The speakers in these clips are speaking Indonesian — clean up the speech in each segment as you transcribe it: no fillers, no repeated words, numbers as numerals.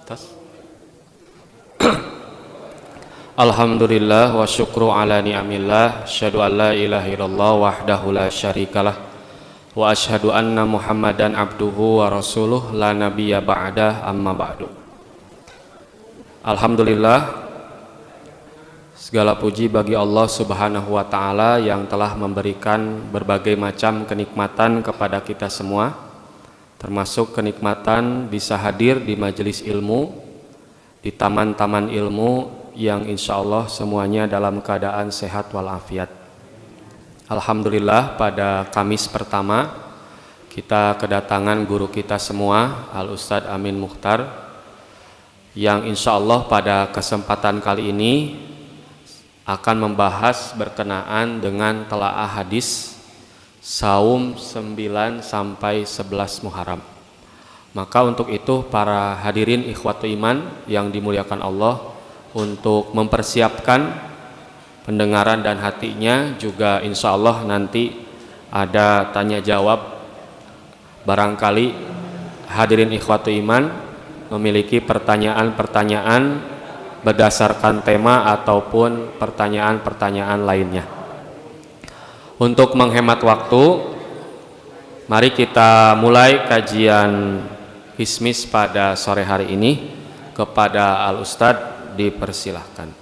atas. Alhamdulillah wa syukru ala ni'amillah, asyhadu an la ilaha illallah wahdahu la syarikalah wa asyhadu anna Muhammadan abduhu wa rasuluh la nabiyya ba'dah, amma ba'du. Alhamdulillah, segala puji bagi Allah Subhanahu wa taala yang telah memberikan berbagai macam kenikmatan kepada kita semua, termasuk kenikmatan bisa hadir di majelis ilmu, di taman-taman ilmu yang insya Allah semuanya dalam keadaan sehat walafiat. Alhamdulillah, pada Kamis pertama kita kedatangan guru kita semua, Al-Ustadz Amin Mukhtar, yang insya Allah pada kesempatan kali ini akan membahas berkenaan dengan telaah hadis saum 9 sampai 11 Muharram. Maka untuk itu para hadirin ikhwatu iman yang dimuliakan Allah, untuk mempersiapkan pendengaran dan hatinya, juga insya Allah nanti ada tanya jawab. Barangkali hadirin ikhwatu iman memiliki pertanyaan-pertanyaan berdasarkan tema ataupun pertanyaan-pertanyaan lainnya. Untuk menghemat waktu, mari kita mulai kajian Hismis pada sore hari ini. Kepada Al-Ustadz dipersilahkan.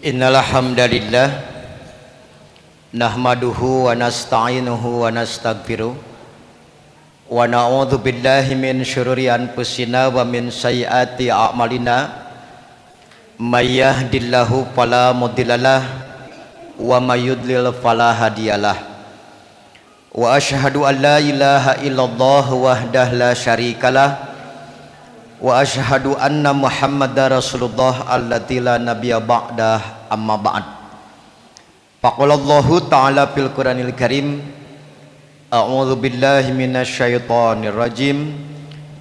Innal hamdalillah nahmaduhu wa nasta'inuhu wa nastaghfiruh wa na'udzu billahi min syururi anfusina wa min sayyiati a'malina, may yahdihillahu fala mudhillalah wa may yudlil fala hadiyalah. Wa asyhadu an la ilaha illallah wahdahu la syarikalah wa asyhadu anna Muhammadar Rasulullah allati la nabiyya ba'dah, amma ba'd. Faqalallahu ta'ala fil Qur'anil Karim, a'udzu billahi minasyaitonir rajim,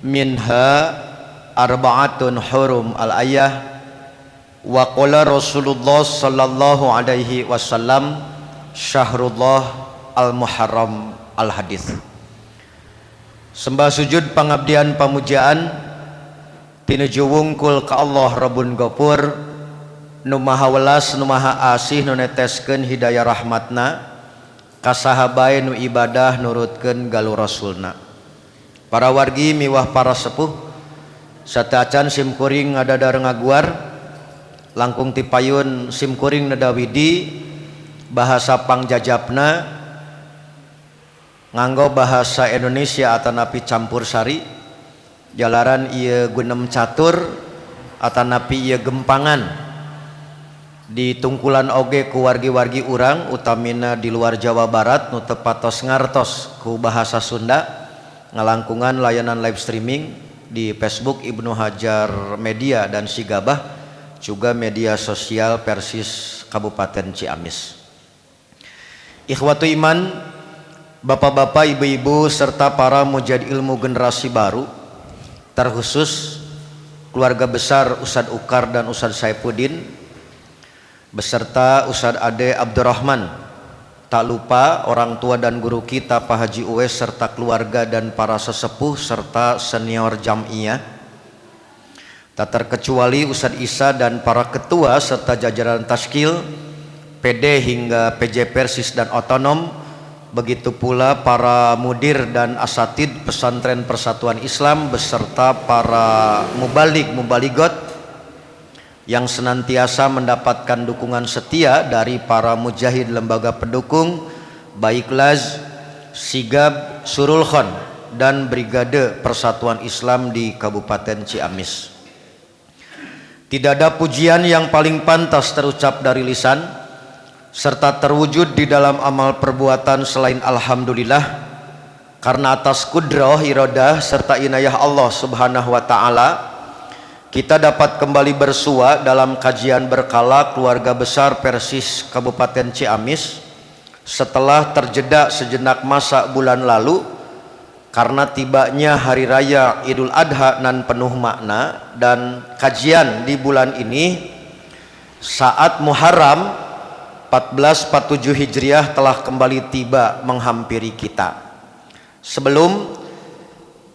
minha arba'atun hurum al-ayah, wa qala Rasulullah sallallahu alaihi wasallam syahrullah al-muharram al-hadits. Sembah sujud pangabdian pamujaan tinuju wungkul ka Allah Rabbun Ghafur, nu maha welas nu maha asih nu neteskeun hidayah rahmatna ka sahabae nu ibadah nurutkeun galur rasulna. Para wargi miwah para sepuh sataacan simkuring ngadadar ngaguar, langkung ti payun simkuring nedawidi bahasa pangjajabna nganggo bahasa Indonesia atanapi campur sari, jalaran ieu gunem catur atanapi ieu gempangan ditungkulan oge ku wargi-wargi urang utamina di luar Jawa Barat nu teu patos ngartos ku bahasa Sunda, ngalangkungan layanan live streaming di Facebook Ibnu Hajar Media dan Sigabah, juga media sosial Persis Kabupaten Ciamis. Ikhwatu iman, bapak-bapak, ibu-ibu serta para mujahid ilmu generasi baru, terkhusus keluarga besar Ustadz Ukar dan Ustadz Saifuddin beserta Ustadz Ade Abdurrahman, tak lupa orang tua dan guru kita Pak Haji Uwais serta keluarga dan para sesepuh serta senior jam'iyah, tak terkecuali Ustadz Isa dan para ketua serta jajaran taskil PD hingga PJ Persis dan otonom, begitu pula para mudir dan asatid pesantren Persatuan Islam beserta para mubalik-mubaligot yang senantiasa mendapatkan dukungan setia dari para mujahid lembaga pendukung baik Laz, Sigab, Surul Khan dan Brigade Persatuan Islam di Kabupaten Ciamis. Tidak ada pujian yang paling pantas terucap dari lisan serta terwujud di dalam amal perbuatan selain alhamdulillah, karena atas kudrah, iradah serta inayah Allah Subhanahu wa taala kita dapat kembali bersua dalam kajian berkala keluarga besar Persis Kabupaten Ciamis setelah terjeda sejenak masa bulan lalu karena tibanya hari raya Idul Adha nan penuh makna, dan kajian di bulan ini saat Muharram 1447 Hijriah telah kembali tiba menghampiri kita. Sebelum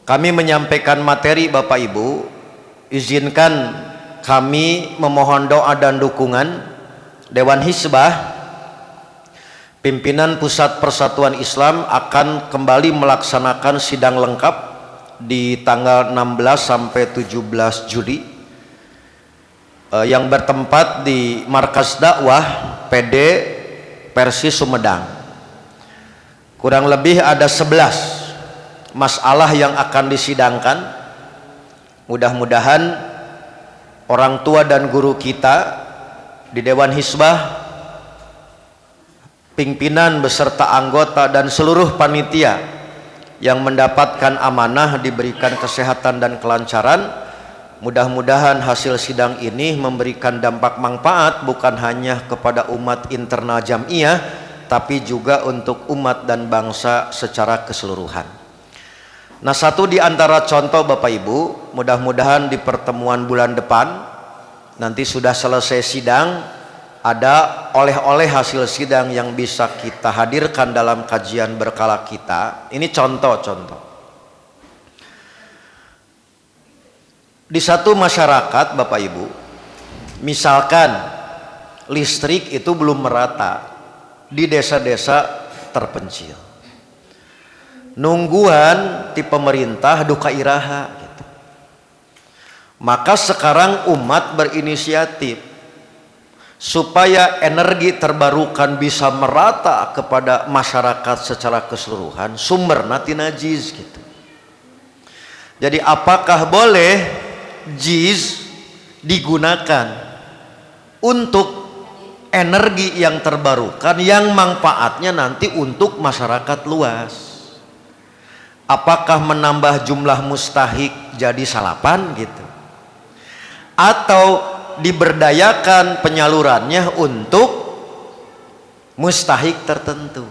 kami menyampaikan materi Bapak Ibu, izinkan kami memohon doa dan dukungan Dewan Hizbah, pimpinan Pusat Persatuan Islam akan kembali melaksanakan sidang lengkap di tanggal 16 sampai 17 Juli yang bertempat di Markas Dakwah PD Persis Sumedang. Kurang lebih ada 11 masalah yang akan disidangkan. Mudah-mudahan orang tua dan guru kita di Dewan Hizbah, pimpinan beserta anggota dan seluruh panitia yang mendapatkan amanah diberikan kesehatan dan kelancaran. Mudah-mudahan hasil sidang ini memberikan dampak manfaat bukan hanya kepada umat internal Jamiah, tapi juga untuk umat dan bangsa secara keseluruhan. Nah, satu di antara contoh Bapak Ibu, mudah-mudahan di pertemuan bulan depan nanti sudah selesai sidang, ada oleh-oleh hasil sidang yang bisa kita hadirkan dalam kajian berkala kita. Ini contoh-contoh. Di satu masyarakat Bapak Ibu, misalkan listrik itu belum merata di desa-desa terpencil, nungguan di pemerintah duka iraha gitu. Maka sekarang umat berinisiatif supaya energi terbarukan bisa merata kepada masyarakat secara keseluruhan, sumber tina jiz gitu. Jadi apakah boleh jiz digunakan untuk energi yang terbarukan yang manfaatnya nanti untuk masyarakat luas? Apakah menambah jumlah mustahik jadi salapan gitu, atau diberdayakan penyalurannya untuk mustahik tertentu?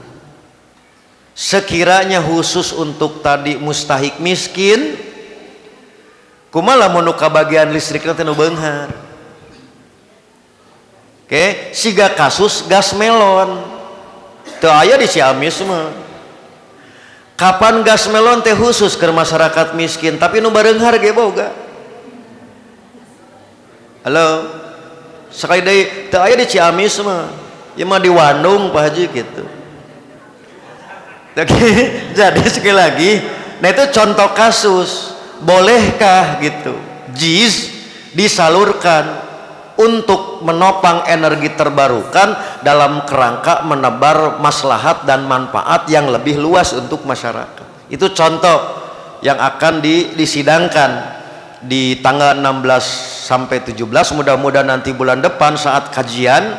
Sekiranya khusus untuk tadi mustahik miskin, kumaha lamun nu kabagian listrik teh nu beunghar. Oke, siga kasus gas melon teu aya di Ciamis mah. Kapan gas melon teh khusus ke masyarakat miskin, tapi nu bareunghar ge boga. Halo, sekali deui teu aya di Ciamis mah, ieu mah di Bandung Pak Haji gitu. Jadi sekali lagi, nah itu contoh kasus, bolehkah gitu jiz disalurkan untuk menopang energi terbarukan dalam kerangka menebar maslahat dan manfaat yang lebih luas untuk masyarakat? Itu contoh yang akan disidangkan di tanggal 16 sampai 17. Mudah-mudahan nanti bulan depan saat kajian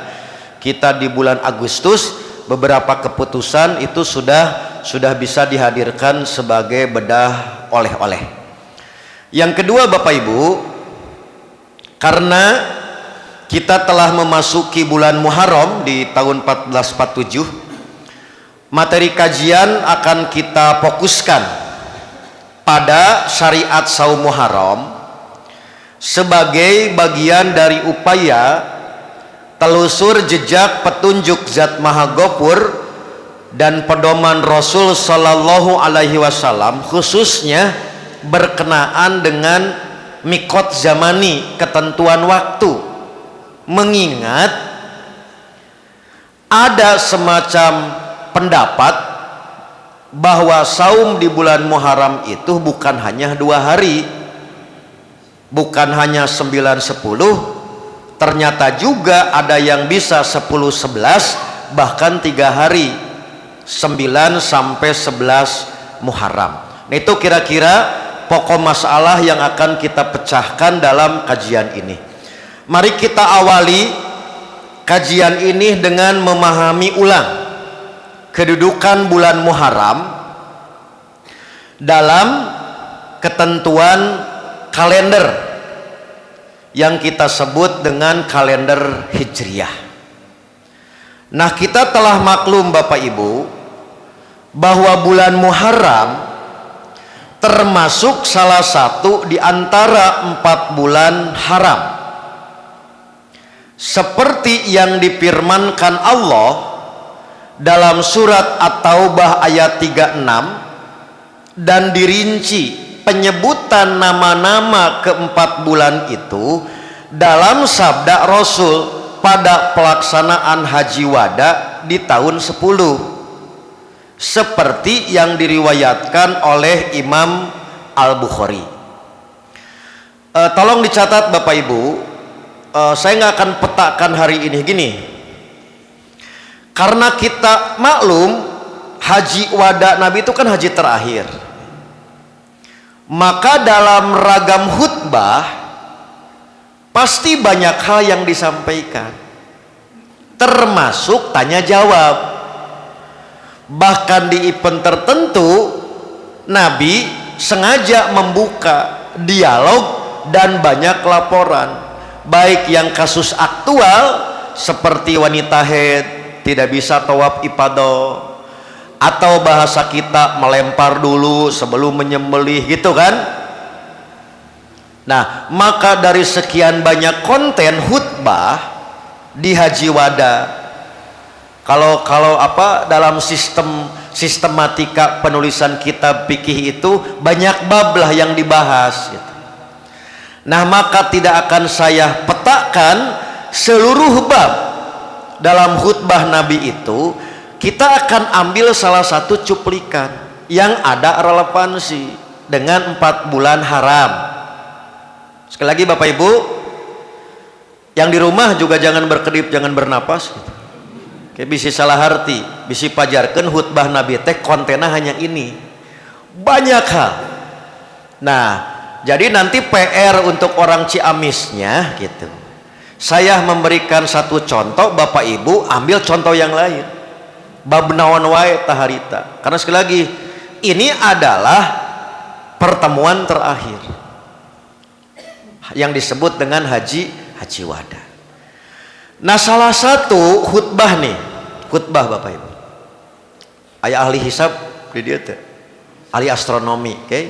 kita di bulan Agustus, beberapa keputusan itu sudah bisa dihadirkan sebagai bedah oleh-oleh. Yang kedua Bapak Ibu, karena kita telah memasuki bulan Muharram di tahun 1447, materi kajian akan kita fokuskan pada syariat saum Muharram sebagai bagian dari upaya telusur jejak petunjuk Zat Maha Ghafur dan pedoman Rasul Sallallahu Alaihi Wasallam, khususnya berkenaan dengan mikot zamani, ketentuan waktu. Mengingat ada semacam pendapat bahwa saum di bulan Muharram itu bukan hanya 2 hari, bukan hanya 9-10, ternyata juga ada yang bisa 10-11, bahkan 3 hari, 9 sampai 11 Muharram. Nah, itu kira-kira pokok masalah yang akan kita pecahkan dalam kajian ini. Mari kita awali kajian ini dengan memahami ulang kedudukan bulan Muharram dalam ketentuan kalender yang kita sebut dengan kalender Hijriah. Nah, kita telah maklum Bapak Ibu bahwa bulan Muharram termasuk salah satu di antara 4 bulan haram, seperti yang difirmankan Allah dalam surat At-Taubah ayat 36, dan dirinci penyebutan nama-nama ke-4 bulan itu dalam sabda Rasul pada pelaksanaan Haji Wada di tahun 10, seperti yang diriwayatkan oleh Imam Al-Bukhari. Tolong dicatat Bapak Ibu, saya nggak akan petakan hari ini gini, karena kita maklum Haji Wada Nabi itu kan haji terakhir. Maka dalam ragam khutbah pasti banyak hal yang disampaikan, termasuk tanya jawab. Bahkan di event tertentu Nabi sengaja membuka dialog dan banyak laporan, baik yang kasus aktual seperti wanita haid tidak bisa tawaf ifadah, atau bahasa kita melempar dulu sebelum menyembelih, gitu kan. Nah, maka dari sekian banyak konten khutbah di Haji Wada, kalau dalam sistematika penulisan kitab fikih itu banyak bab lah yang dibahas gitu. Nah, maka tidak akan saya petakan seluruh bab dalam khutbah Nabi itu. Kita akan ambil salah satu cuplikan yang ada relevansi dengan 4 bulan haram. Sekali lagi Bapak Ibu, yang di rumah juga jangan berkedip, jangan bernapas gitu. Kayak bisa salah arti, bisa pajarkan khutbah Nabi teh kontennya hanya ini, banyak hal. Nah, jadi nanti PR untuk orang Ciamisnya gitu, saya memberikan satu contoh, Bapak Ibu ambil contoh yang lain, bab naon wae taharita. Karena sekali lagi ini adalah pertemuan terakhir yang disebut dengan Haji Wada. Nah, salah satu khutbah nih, khutbah Bapak Ibu, aya ahli hisab di dia teh, ahli astronomi, oke?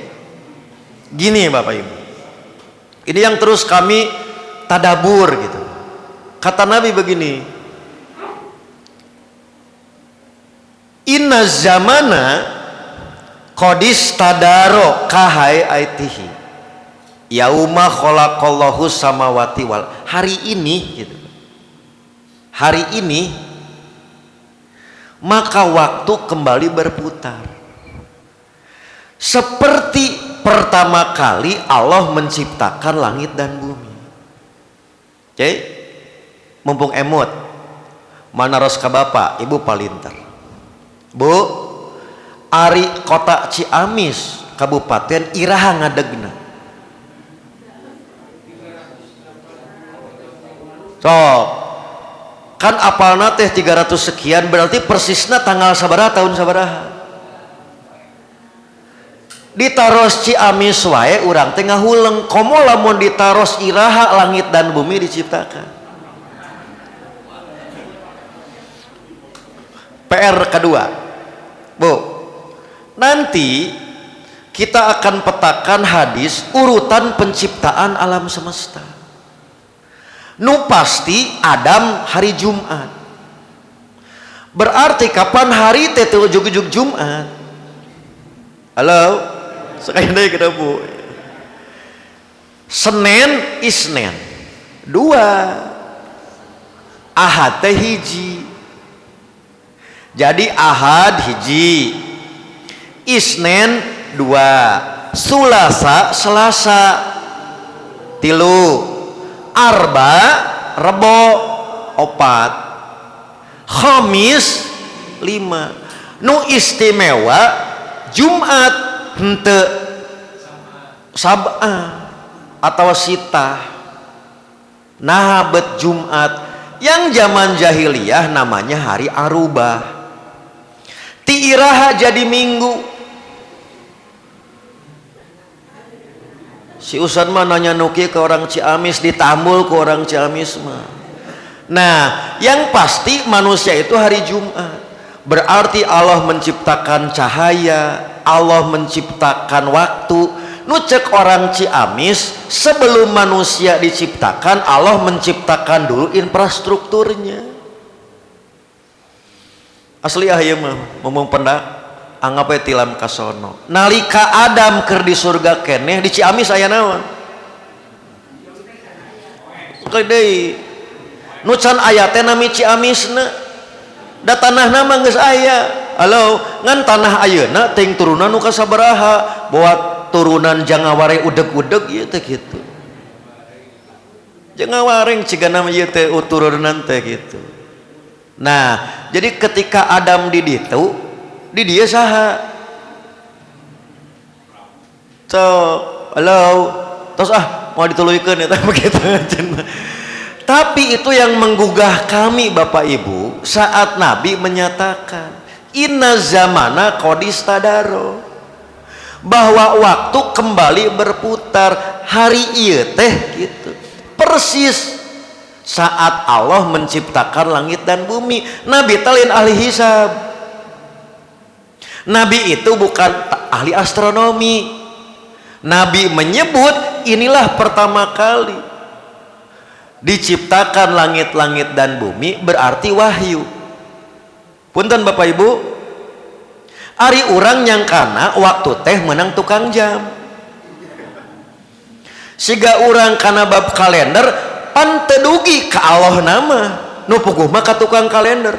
Gini Bapak Ibu, ini yang terus kami tadabur gitu. Kata Nabi begini, inna zamana qadis tadaro kahai aitihi yauma khalaqallahu samawati wal. Hari ini gitu, hari ini maka waktu kembali berputar seperti pertama kali Allah menciptakan langit dan bumi. Oke, mumpung emut, mana ros ka bapak ibu palinter. Bu, ari kota Ciamis kabupaten iraha ngadegna. So, kan apalna teh 300 sekian, berarti persisna tanggal sabaraha tahun sabaraha. Ditaros Ciamis wae urang teh ngahuleng, komo lamun ditaros iraha langit dan bumi diciptakan. PR kedua, Bu, nanti kita akan petakan hadis urutan penciptaan alam semesta. Nu pasti Adam hari Jumat. Berarti kapan hari teh ujug-ujug Jumat? Halo, sekali deui kita Bu. Senin Isnin 2, Ahad teh hiji. Jadi Ahad hiji, Isnin 2, Sulasa Selasa 3, Arba Rebo 4, Khamis 5. Nu istimewa Jumat henteu Sab'ah atau Sitah. Nah, bet Jumat yang zaman jahiliyah namanya hari Arubah. Tiiraha jadi Minggu. Si Ustad mah nanya nuki ke orang Ciamis, ditambul ke orang Ciamis mah. Nah, yang pasti manusia itu hari Jumat. Berarti Allah menciptakan cahaya, Allah menciptakan waktu. Nu cek orang Ciamis, sebelum manusia diciptakan, Allah menciptakan dulu infrastrukturnya. Asli ah ieu mah ngomong pendak anggap we tilam kasono. Nalika Adam keur di surga keneh, di Ciamis aya naon? Deui. Nu can aya teh nami Ciamisna. Da tanahna mah geus aya. Halo, ngan tanah ayeuna teuing turunan nu kasabaraha? Buat turunan jangaware udeg-udeg ieu teh kitu. Jangawareng cigana ieu teh turunan teh kitu. Nah, jadi ketika Adam di ditu, di dia saha? So, halo, terus mau dituluykeun eta begitu. Tapi itu yang menggugah kami Bapak Ibu saat Nabi menyatakan inna zamana qad istadaro, bahwa waktu kembali berputar. Hari ieu teh gitu. Persis saat Allah menciptakan langit dan bumi. Nabi talin ahli hisab. Nabi itu bukan ahli astronomi. Nabi menyebut inilah pertama kali diciptakan langit-langit dan bumi, berarti wahyu. Punten Bapak Ibu, ari urang nyangkana waktu teh menang tukang jam. Siga urang kana bab kalender pan teu dugi ka Allah nama, nu puguh mah ka tukang kalender.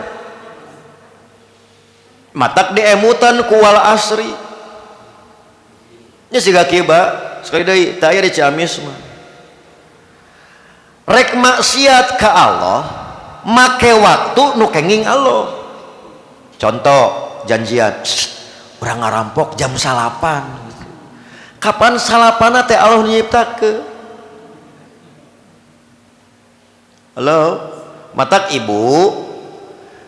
Matak diemutan ku wal asri. Nya siga kiba, sekali deui teu aya di Ciamis mah. Rek maksiat ka Allah, make waktu nu kenging Allah. Contoh janjian, urang ngarampok jam 8. Kapan salapana teh Allah nyiptakeun? Halo, matak ibu,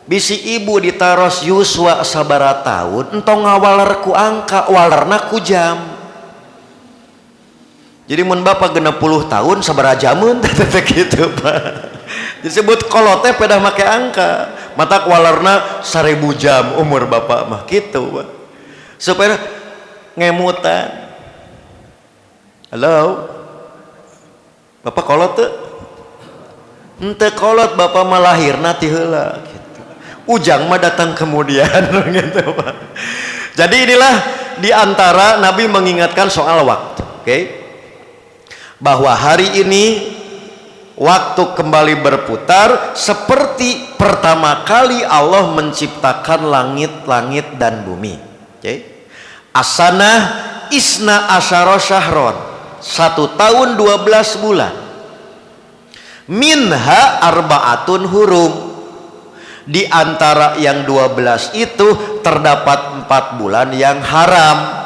bisi ibu ditaros yuswa sabara tahun, entong ngawaler ku angka, walerna ku jam. Jadi mun bapak 60 tahun sabara jamun teh gitu Pak. Disebut kolot teh pedah make angka, matak walerna 1000 jam umur bapak mah gitu Pak. Supaya ngemutan. Halo, bapak kolot tuh? Ente kolot bapak mah lahirna ti heula gitu. Ujang mah datang kemudian gitu Pak. Jadi inilah diantara Nabi mengingatkan soal waktu, oke? Bahwa hari ini waktu kembali berputar seperti pertama kali Allah menciptakan langit-langit dan bumi, oke? Asanah isna asyara syahron, 1 tahun 12 bulan. Minha arbaatun hurum, di antara yang 12 itu terdapat 4 bulan yang haram.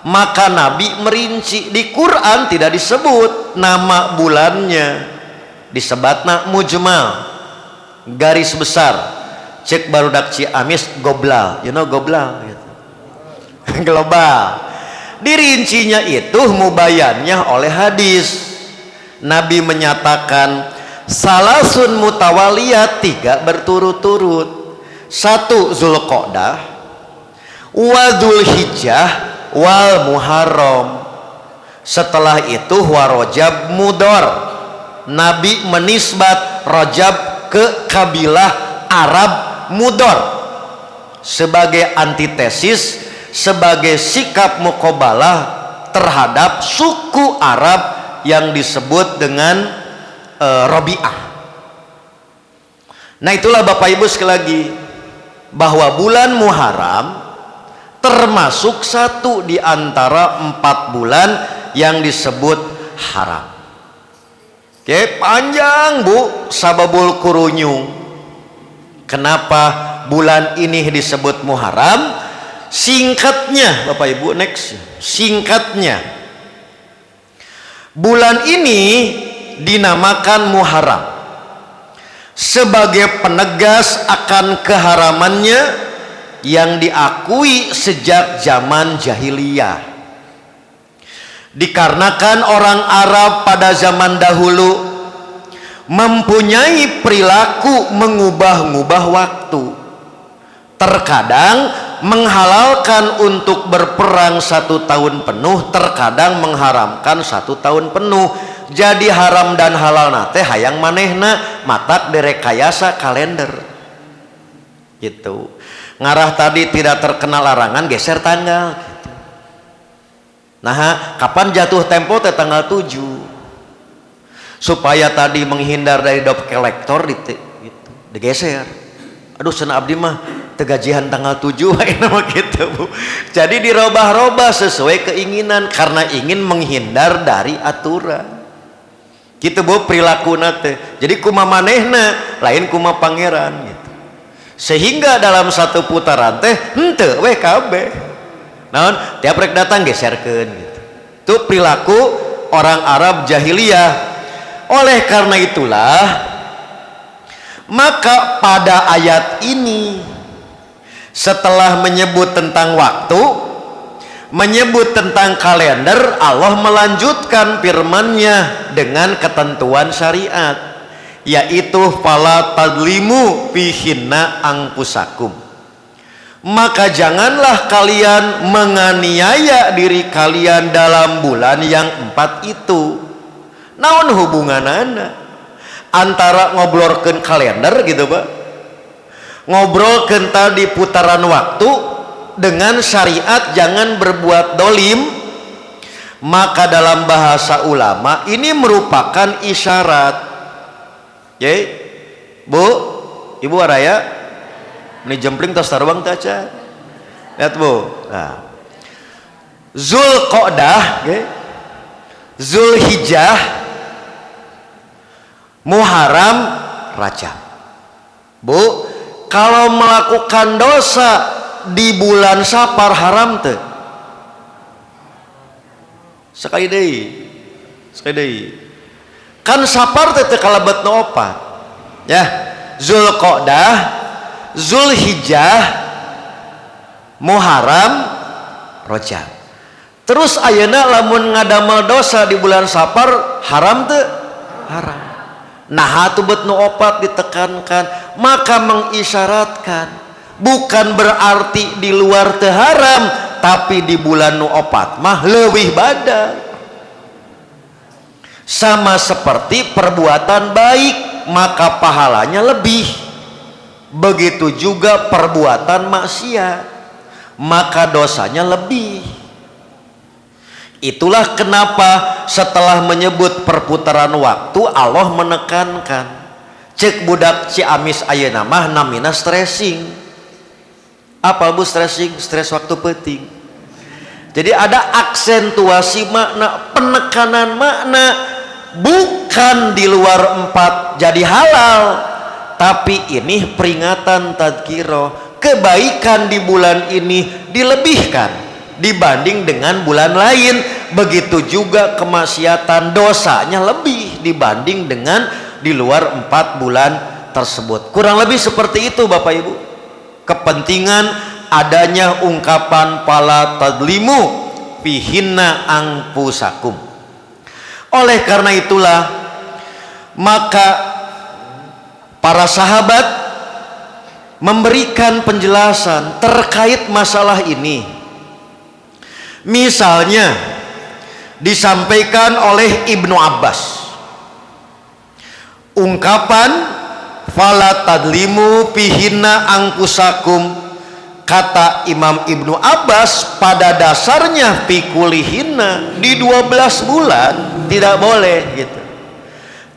Maka Nabi merinci, di Quran tidak disebut nama bulannya, disebutna mujmal, garis besar. Cek barudak Ciamis goblal, you know goblal gitu. Global. Dirincinya itu mubayannya oleh hadis. Nabi menyatakan salasun mutawaliyat, 3 berturut-turut. 1 Zulqa'dah, wa Dzulhijjah, wal Muharram. Setelah itu wa Rajab Mudhar. Nabi menisbat Rajab ke kabilah Arab Mudhar sebagai antitesis, sebagai sikap muqabalah terhadap suku Arab yang disebut dengan Rabi'ah. Nah itulah Bapak Ibu sekali lagi, bahwa bulan Muharram termasuk 1 di antara 4 bulan yang disebut haram. Oke, panjang Bu sababul kurunyung. Kenapa bulan ini disebut Muharram? Singkatnya Bapak Ibu, next. Singkatnya, bulan ini dinamakan Muharram sebagai penegas akan keharamannya yang diakui sejak zaman jahiliyah. Dikarenakan orang Arab pada zaman dahulu mempunyai perilaku mengubah-ubah waktu. Terkadang menghalalkan untuk berperang 1 tahun penuh, terkadang mengharamkan 1 tahun penuh. Jadi haram dan halal nate hayang manehna matak direkayasa kalender gitu. Ngarah tadi tidak terkena larangan geser tanggal gitu. Nah, kapan jatuh tempo teh tanggal 7 supaya tadi menghindar dari debt collector gitu, digeser. Aduh cenah abdi mah tegajihan tanggal 7 wae nama gitu Bu. Jadi dirobah-robah sesuai keinginan karena ingin menghindar dari aturan. Gitu Bu perilakunana teh. Jadi kumaha manehna lain kumaha pangeran gitu. Sehingga dalam satu putaran teh henteu we kabeh. Naon tiap rek datang geserkeun gitu. Itu perilaku orang Arab jahiliyah. Oleh karena itulah maka pada ayat ini setelah menyebut tentang waktu, menyebut tentang kalender, Allah melanjutkan firman-Nya dengan ketentuan syariat, yaitu fala tadlimu fihinna angpusakum. Maka janganlah kalian menganiaya diri kalian dalam bulan yang 4 itu. Naon hubunganana antara ngobrolkeun kalender gitu Pak, ngobrolkeun tadi putaran waktu dengan syariat jangan berbuat dolim. Maka dalam bahasa ulama ini merupakan isyarat. Ye Bu, Ibu Araya ini jempling tos taruang taca. Lihat Bu. Nah. Zulqa'dah, okay. Zulhijjah, Muharram, Rajab. Bu, kalau melakukan dosa di bulan Safar haram teh? Sekali deui. Kan Safar teh kalebetna opat. Ya, Zulqa'dah, Zulhijjah, Muharram, Rajab. Terus ayeuna lamun ngadamel dosa di bulan Safar haram teu? Haram. Nah atuh bet nu opat ditekankan, maka mengisyaratkan bukan berarti di luar teu haram, tapi di bulan nu opat mah leuwih badag. Sama seperti perbuatan baik maka pahalanya lebih. Begitu juga perbuatan maksiat maka dosanya lebih. Itulah kenapa setelah menyebut perputaran waktu Allah menekankan, cek budak Ciamis ayeuna mah namina stressing. Apa Bu stressing? Stres waktu penting. Jadi ada aksentuasi makna, penekanan makna, bukan di luar 4 jadi halal, tapi ini peringatan tadkiro, kebaikan di bulan ini dilebihkan dibanding dengan bulan lain. Begitu juga kemaksiatan dosanya lebih dibanding dengan di luar 4 bulan tersebut. Kurang lebih seperti itu Bapak Ibu. Kepentingan adanya ungkapan fala tadlimu fihinna angpusakum. Oleh karena itulah maka para sahabat memberikan penjelasan terkait masalah ini. Misalnya disampaikan oleh Ibnu Abbas ungkapan fala tadlimu fihinna angkusakum, kata Imam Ibnu Abbas pada dasarnya fikulihinna di 12 bulan tidak boleh gitu.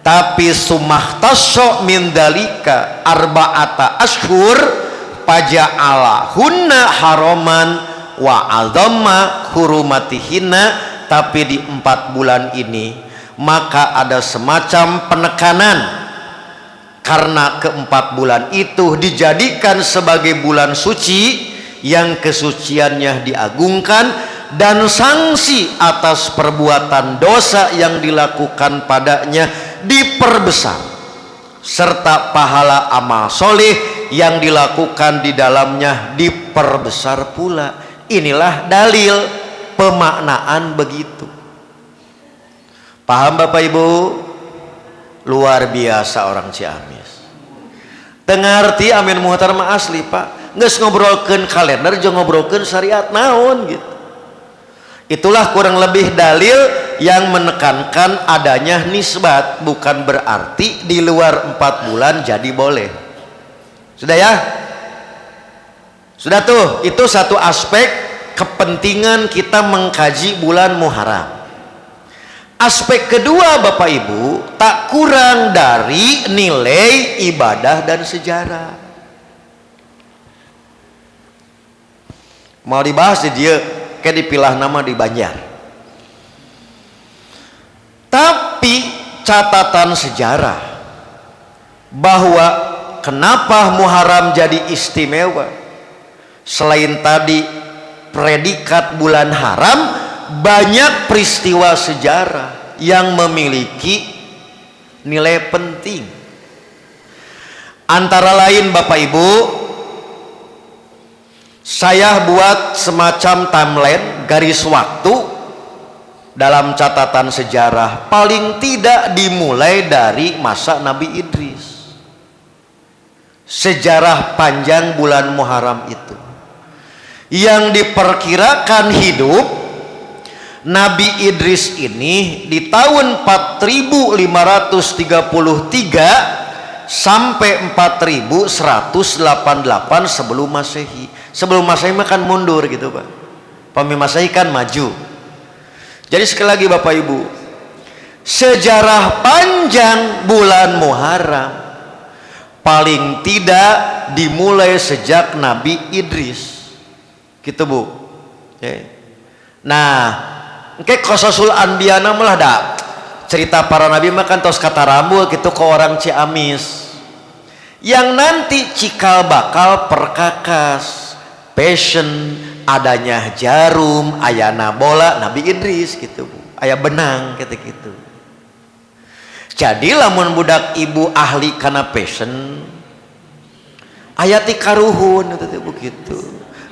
Tapi sumahtasso min dalika arba'ata ashhur faja'ala hunna haraman wa azamma hurumatihinna. Tapi di 4 bulan ini maka ada semacam penekanan karena ke-4 bulan itu dijadikan sebagai bulan suci yang kesuciannya diagungkan dan sanksi atas perbuatan dosa yang dilakukan padanya diperbesar, serta pahala amal soleh yang dilakukan di dalamnya diperbesar pula. Inilah dalil pemaknaan begitu. Paham Bapak Ibu? Luar biasa orang Ciamis. Tengarti Amin Muhtar mah asli Pak. Nges ngobrolkeun kalender jeung ngobrolkeun syariat naon gitu. Itulah kurang lebih dalil yang menekankan adanya nisbat, bukan berarti di luar 4 bulan jadi boleh. Sudah ya? Sudah tuh, itu satu aspek kepentingan kita mengkaji bulan Muharram. Aspek kedua Bapak Ibu, tak kurang dari nilai ibadah dan sejarah. Mau dibahas di dia kayak dipilah nama di Banjar. Tapi catatan sejarah bahwa kenapa Muharram jadi istimewa, selain tadi predikat bulan haram, banyak peristiwa sejarah yang memiliki nilai penting. Antara lain Bapak Ibu, saya buat semacam timeline, garis waktu dalam catatan sejarah, paling tidak dimulai dari masa Nabi Idris. Sejarah panjang bulan Muharram itu yang diperkirakan hidup Nabi Idris ini di tahun 4533 sampai 4188 sebelum Masehi. Sebelum Masehi makan mundur gitu Pak. Pemi Masehi kan maju. Jadi sekali lagi Bapak Ibu, sejarah panjang bulan Muharram paling tidak dimulai sejak Nabi Idris. Gitu Bu. Okay. Nah, kayak Qasasul Anbiyana malah dah cerita para nabi makan tos kata rambut gitu ke orang Ciamis yang nanti cikal bakal perkakas passion, adanya jarum, ayana bola Nabi Idris gitu Bu, aya benang gitu. Jadi lamun budak ibu ahli kana passion ayati karuhun gitu begitu.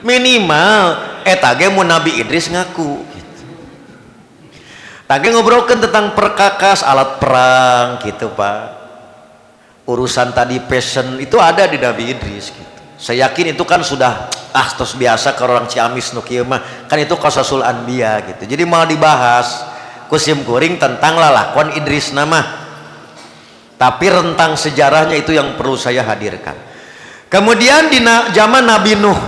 Minimal eta ge mun Nabi Idris ngaku gitu. Tage ngobrolkeun tentang perkakas alat perang gitu Pak. Urusan tadi passion itu ada di Nabi Idris gitu. Saya yakin itu kan sudah tos biasa ke orang Ciamis nu kieu mah, kan itu Qasasul Anbiya gitu. Jadi mau dibahas kusim kuring tentang lalakon Idris nama. Tapi rentang sejarahnya itu yang perlu saya hadirkan. Kemudian di zaman Nabi Nuh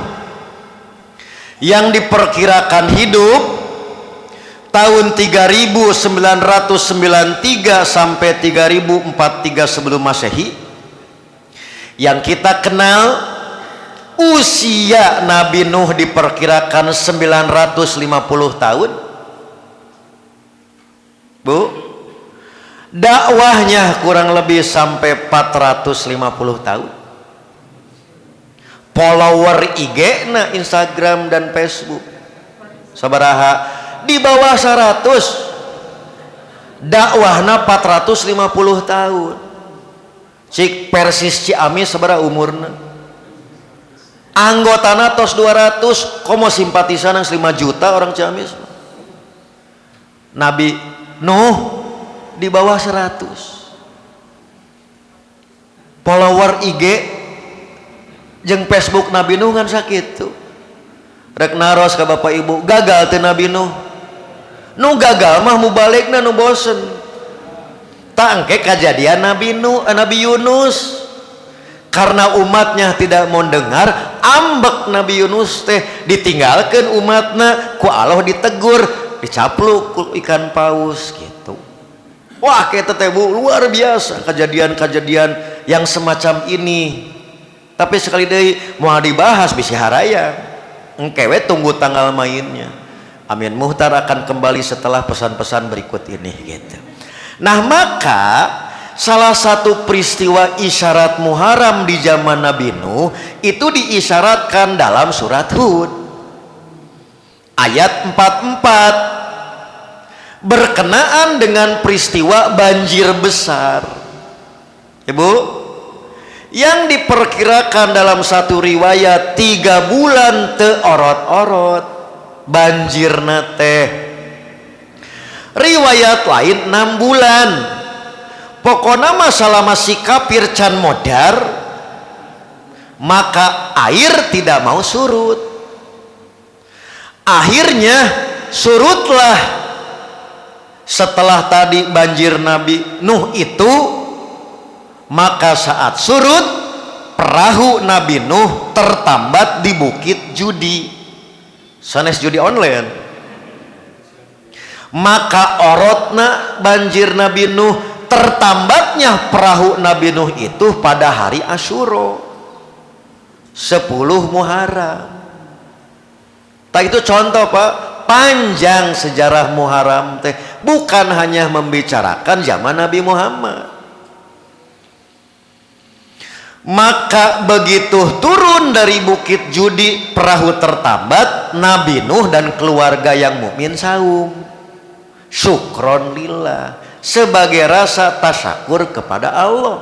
yang diperkirakan hidup tahun 3993 sampai 3043 sebelum Masehi, yang kita kenal usia Nabi Nuh diperkirakan 950 tahun Bu, dakwahnya kurang lebih sampai 450 tahun, follower IG na Instagram dan Facebook sabaraha di bawah 100, dakwahna 450 tahun. Cik Persis Ciamis sabaraha umurna, anggotana tos 200, komo simpatisan yang 5 juta orang Ciamis. Nabi Nuh di bawah 100, follower IG jeung Facebook Nabi Nuh kan sakitu. Rek naros ka Bapak Ibu, gagal teh Nabi Nuh. Nu gagal mah mubalikna nu bosen. Tangke kejadian Nabi Yunus. Karena umatnya tidak mau dengar, ambek Nabi Yunus teh ditinggalkan umatna, ku Allah ditegur, dicapluk ku ikan paus gitu. Wah kita teh Bu, luar biasa kejadian-kejadian yang semacam ini. Tapi sekali deui mau dibahas bisi haraya, engkewe tunggu tanggal mainnya. Amin Muhtar akan kembali setelah pesan-pesan berikut ini gitu. Nah maka salah satu peristiwa isyarat Muharram di zaman Nabi Nuh itu diisyaratkan dalam surat Hud ayat 44 berkenaan dengan peristiwa banjir besar. Ibu, yang diperkirakan dalam satu riwayat 3 bulan teu orot-orot banjirna teh riwayat lain 6 bulan. Pokoknya masalah masih kafir can modar, maka air tidak mau surut. Akhirnya surutlah setelah tadi banjir Nabi Nuh itu. Maka saat surut, perahu Nabi Nuh tertambat di bukit judi, sanes judi online. Maka orotna banjir Nabi Nuh, tertambatnya perahu Nabi Nuh itu pada hari Asyura 10 Muharram. Tak itu contoh Pak, panjang sejarah Muharram teh, bukan hanya membicarakan zaman Nabi Muhammad. Maka begitu turun dari bukit judi, perahu tertambat, Nabi Nuh dan keluarga yang mukmin saum, syukron lillah, sebagai rasa tasyakur kepada Allah.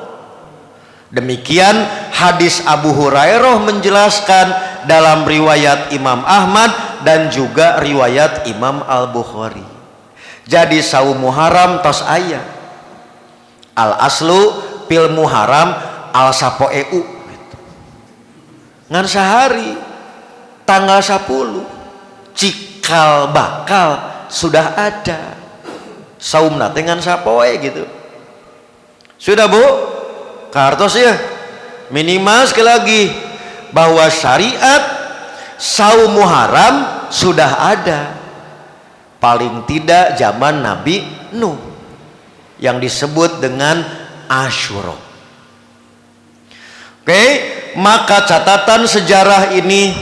Demikian hadis Abu Hurairah menjelaskan dalam riwayat Imam Ahmad dan juga riwayat Imam Al-Bukhari. Jadi saum Muharram tos aya al aslu pil Muharram al sapoeu gitu. Ngan sehari tanggal 10 cikal bakal sudah ada saum nate ngan sapoe gitu. Sudah Bu, kartos ya, minimal sekali lagi bahwa syariat saum Muharram sudah ada paling tidak zaman Nabi Nuh yang disebut dengan Asyura. Oke, maka catatan sejarah ini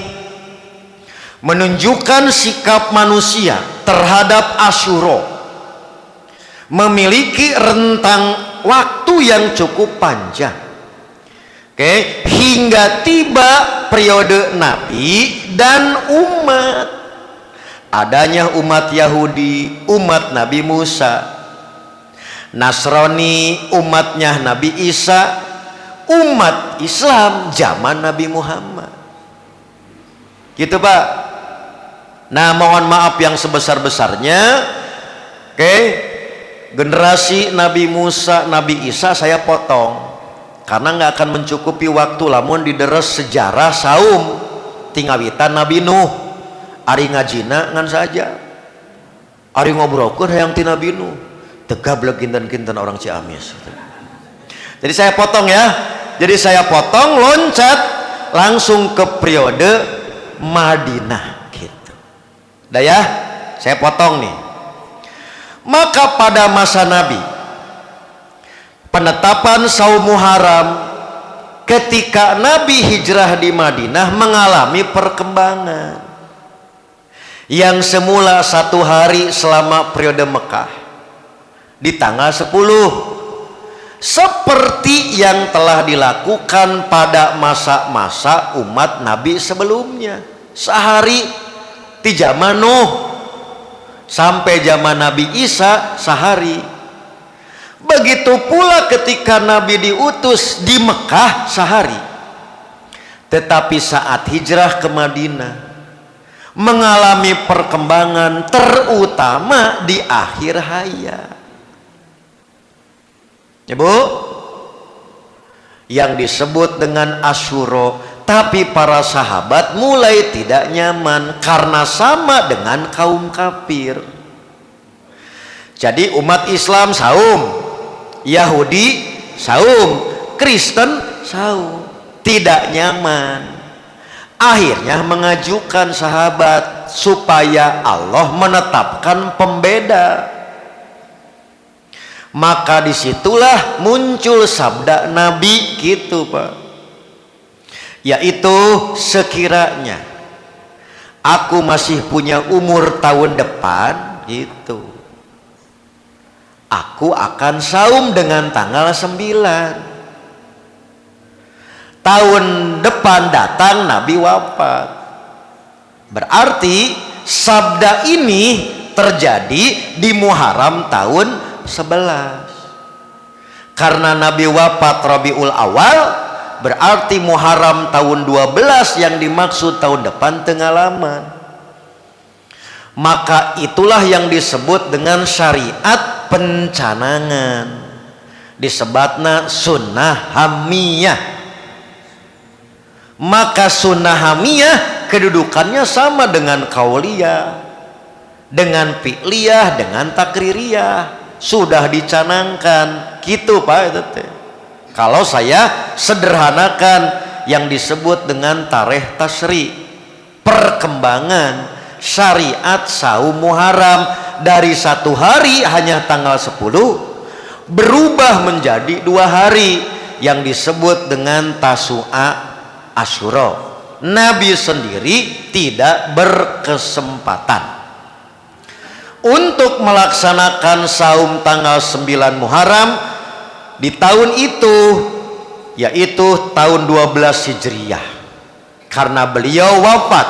menunjukkan sikap manusia terhadap Asyura memiliki rentang waktu yang cukup panjang. Oke, hingga tiba periode Nabi dan umat. Adanya umat Yahudi, umat Nabi Musa, Nasrani, umatnya Nabi Isa, umat Islam zaman Nabi Muhammad. Gitu Pak. Nah, mohon maaf yang sebesar-besarnya. Oke, generasi Nabi Musa, Nabi Isa saya potong karena nggak akan mencukupi waktu lamun dideres sejarah saum tinggawitan Nabi Nuh. Ari ngajina ngan saja, ari ngobrolkeun hayang ti Nabi Nuh, tegableg kinten-kinten orang Ciamis. Jadi saya potong ya. Jadi saya potong, loncat langsung ke periode Madinah gitu. Dah ya, saya potong nih. Maka pada masa Nabi, penetapan saum Muharram ketika Nabi hijrah di Madinah mengalami perkembangan. Yang semula 1 hari selama periode Mekah di tanggal 10, seperti yang telah dilakukan pada masa-masa umat Nabi sebelumnya, sehari di zaman Nuh sampai zaman Nabi Isa sehari. Begitu pula ketika Nabi diutus di Mekah sehari. Tetapi saat hijrah ke Madinah mengalami perkembangan, terutama di akhir hayat. Ya Bu, yang disebut dengan Asyura, tapi para sahabat mulai tidak nyaman karena sama dengan kaum kafir. Jadi umat Islam saum, Yahudi saum, Kristen saum, tidak nyaman. Akhirnya mengajukan sahabat supaya Allah menetapkan pembeda. Maka disitulah muncul sabda Nabi gitu Pak, yaitu sekiranya aku masih punya umur tahun depan gitu, aku akan saum dengan tanggal 9. Tahun depan datang Nabi wafat, berarti sabda ini terjadi di Muharram tahun 11. Karena Nabi wafat Rabiul Awal, berarti Muharram tahun 12 yang dimaksud tahun depan tengah lama. Maka itulah yang disebut dengan syariat pencanangan, disebutna sunnah hamiyah. Maka sunnah hamiyah kedudukannya sama dengan kauliyah, dengan fi'liyah, dengan takririyah. Sudah dicanangkan gitu Pak itu teh. Kalau saya sederhanakan yang disebut dengan tarikh tasyri, perkembangan syariat saum Muharram dari 1 hari hanya tanggal 10 berubah menjadi 2 hari yang disebut dengan Tasu'a Asyura. Nabi sendiri tidak berkesempatan untuk melaksanakan saum tanggal 9 Muharram di tahun itu, yaitu tahun 12 Hijriyah, karena beliau wafat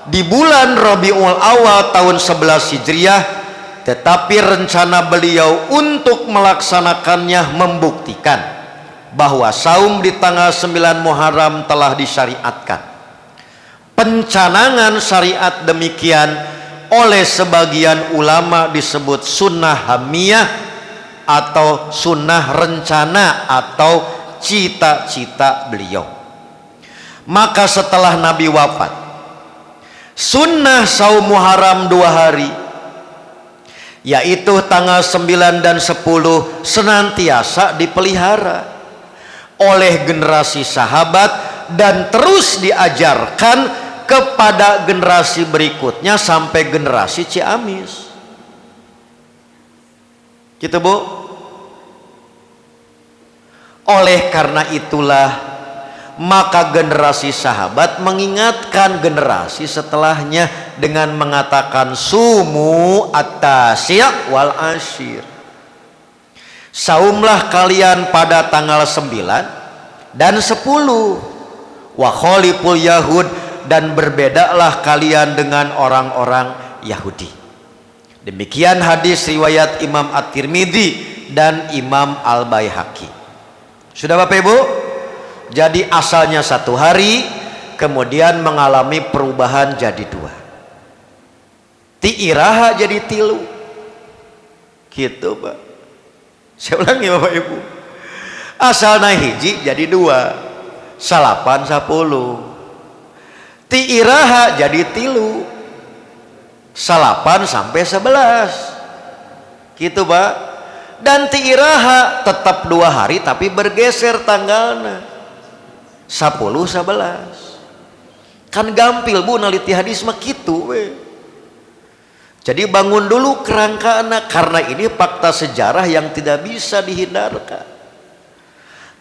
di bulan Rabiul Awal tahun 11 Hijriah, tetapi rencana beliau untuk melaksanakannya membuktikan bahwa saum di tanggal 9 Muharram telah disyariatkan. Pencanangan syariat demikian oleh sebagian ulama disebut sunnah hamiyah atau sunnah rencana atau cita-cita beliau. Maka setelah Nabi wafat, sunnah saum Muharram 2 hari, yaitu tanggal 9 dan 10, senantiasa dipelihara oleh generasi sahabat dan terus diajarkan kepada generasi berikutnya sampai generasi Ciamis. Gitu Bu. Oleh karena itulah maka generasi sahabat mengingatkan generasi setelahnya dengan mengatakan sumu at-tasi' wal asyir. Saumlah kalian pada tanggal 9 dan 10. Wa khaliful yahud, dan berbedalah kalian dengan orang-orang Yahudi. Demikian hadis riwayat Imam At-Tirmidzi dan Imam Al-Baihaqi. Sudah Bapak Ibu? Jadi asalnya 1 hari, kemudian mengalami perubahan jadi 2. Ti'iraha jadi 3. Gitu Pak. Saya ulangi Bapak Ibu. Asalnya hiji jadi 2. Salapan 10. Ti'iraha jadi 3. Salapan sampai 11. Gitu Pak. Dan ti'iraha tetap 2 hari tapi bergeser tanggalnya 10 11. Kan gampil Bu naliti hadis mah kitu we. Jadi bangun dulu kerangka anak, karena ini fakta sejarah yang tidak bisa dihindarkan.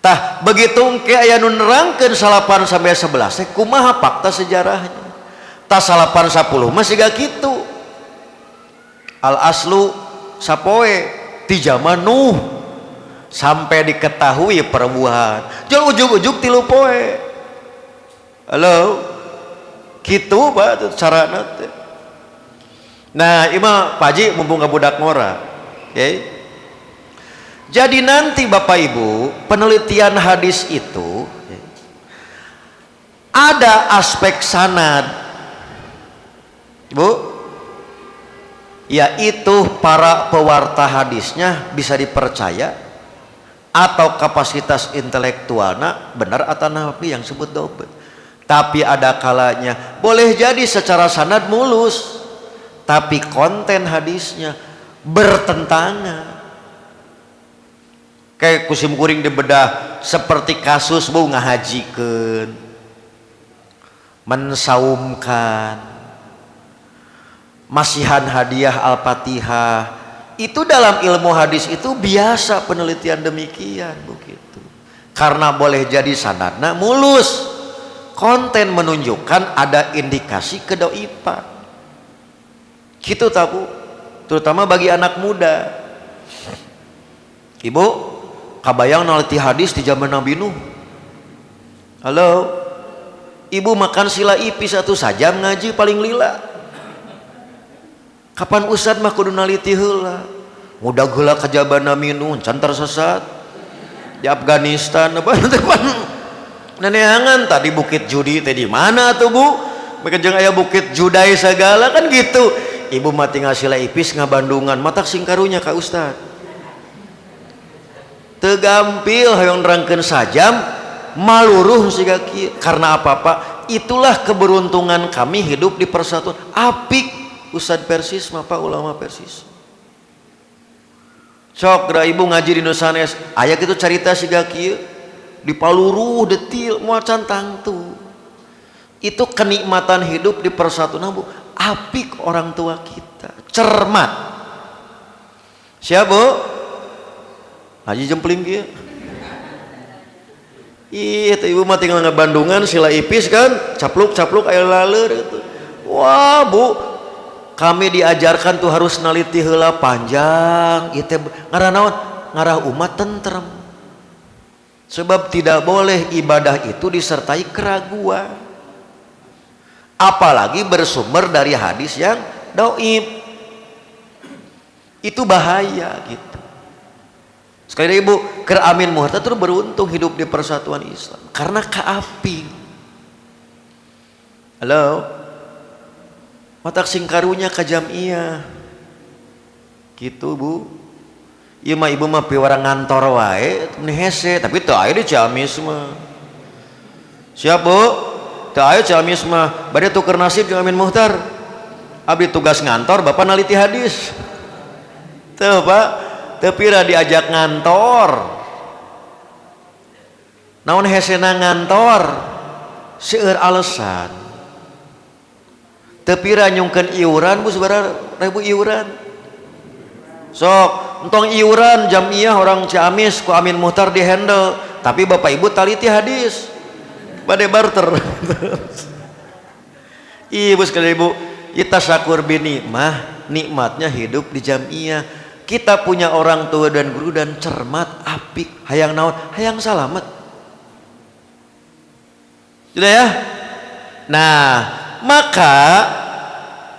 Tah begitu engke aya nu nerangkeun salapan sampai 11 kumaha fakta sejarahnya. Tah salapan 10 mah siga kitu. Al aslu sapoe ti zaman Nuh sampai diketahui perbuahan jeung ujug-ujug 3 poe. Halo, gitu Pak carana teh. Nah, imah Pak Haji mumpung budak ngora. Okay. Jadi nanti Bapak Ibu, penelitian hadis itu ada aspek sanad. Ibu, yaitu para pewarta hadisnya bisa dipercaya atau kapasitas intelektualnya benar atau nabi yang sebut dobet. Tapi ada kalanya boleh jadi secara sanad mulus, tapi konten hadisnya bertentangan. Kayak kusim kuring dibedah seperti kasus bu ngahajikeun, mensaumkan, masihan hadiah al-fatihah, itu dalam ilmu hadis itu biasa penelitian demikian begitu. Karena boleh jadi sanadna mulus, konten menunjukkan ada indikasi kedoifan. Gitu tahu, terutama bagi anak muda. Ibu, kabayang naliti hadis di zaman Nabi Nuh. Halo, ibu makan sila ipis 1 sajam ngaji paling lila. Kapan ustad mah kudu naliti heula. Mudah heula kajaban Nabi Nuh can tersesat di Afghanistan apa teman. Neneangan tadi Bukit Judi teh di mana tuh Bu? Mereka jeung aya Bukit Judai segala kan gitu. ibu mah tinggal sila ipis ngabandungan matak singkarunya Kak Ustad tegampil hayang nerangkeun sajam maluruh siga kieu karena apa-apa. Itulah keberuntungan kami hidup di persatuan apik Ustad Persis mah Pak ulama Persis sok da ibu ngaji di Nusanes aya kitu carita siga kieu dipaluruh detil moal cantang tuh. Itu kenikmatan hidup di persatuan Bu. Apik orang tua kita cermat siapa Bu? Haji Jempling kieu ih ibu mah tinggal ngabandungan sila ipis kan capluk-capluk aya laleur gitu. Wah Bu kami diajarkan tuh harus naliti heula panjang ieu teh ngarah naon ngarah umat tentrem sebab tidak boleh ibadah itu disertai keraguan apalagi bersumber dari hadis yang dhaif itu bahaya gitu. Sekali lagi ibu keur amin muhtar terus beruntung hidup di persatuan Islam karena kaaping. Halo matak singkarunya ka jamiah gitu Bu ieu mah ibu mah piwara ngantor wae meni hese tapi teu aya di Ciamis mah siap Bu teu aya Ciamis mah bade tuker nasib jeung amin muhtar abdi tugas ngantor bapak naliti hadis teu Pak teu pira diajak ngantor naon hesena ngantor seueur alesan teu pira nyungkeun iuran Bu sabaraha ribu iuran sok entong iuran jamiah orang Ciamis ku amin muhtar di handle tapi bapak ibu taliti hadis bade barter ibu sekali ibu kita syakur binikmah nikmatnya hidup di jamiah kita punya orang tua dan guru dan cermat apik hayang naon hayang salamet sudah ya. Nah maka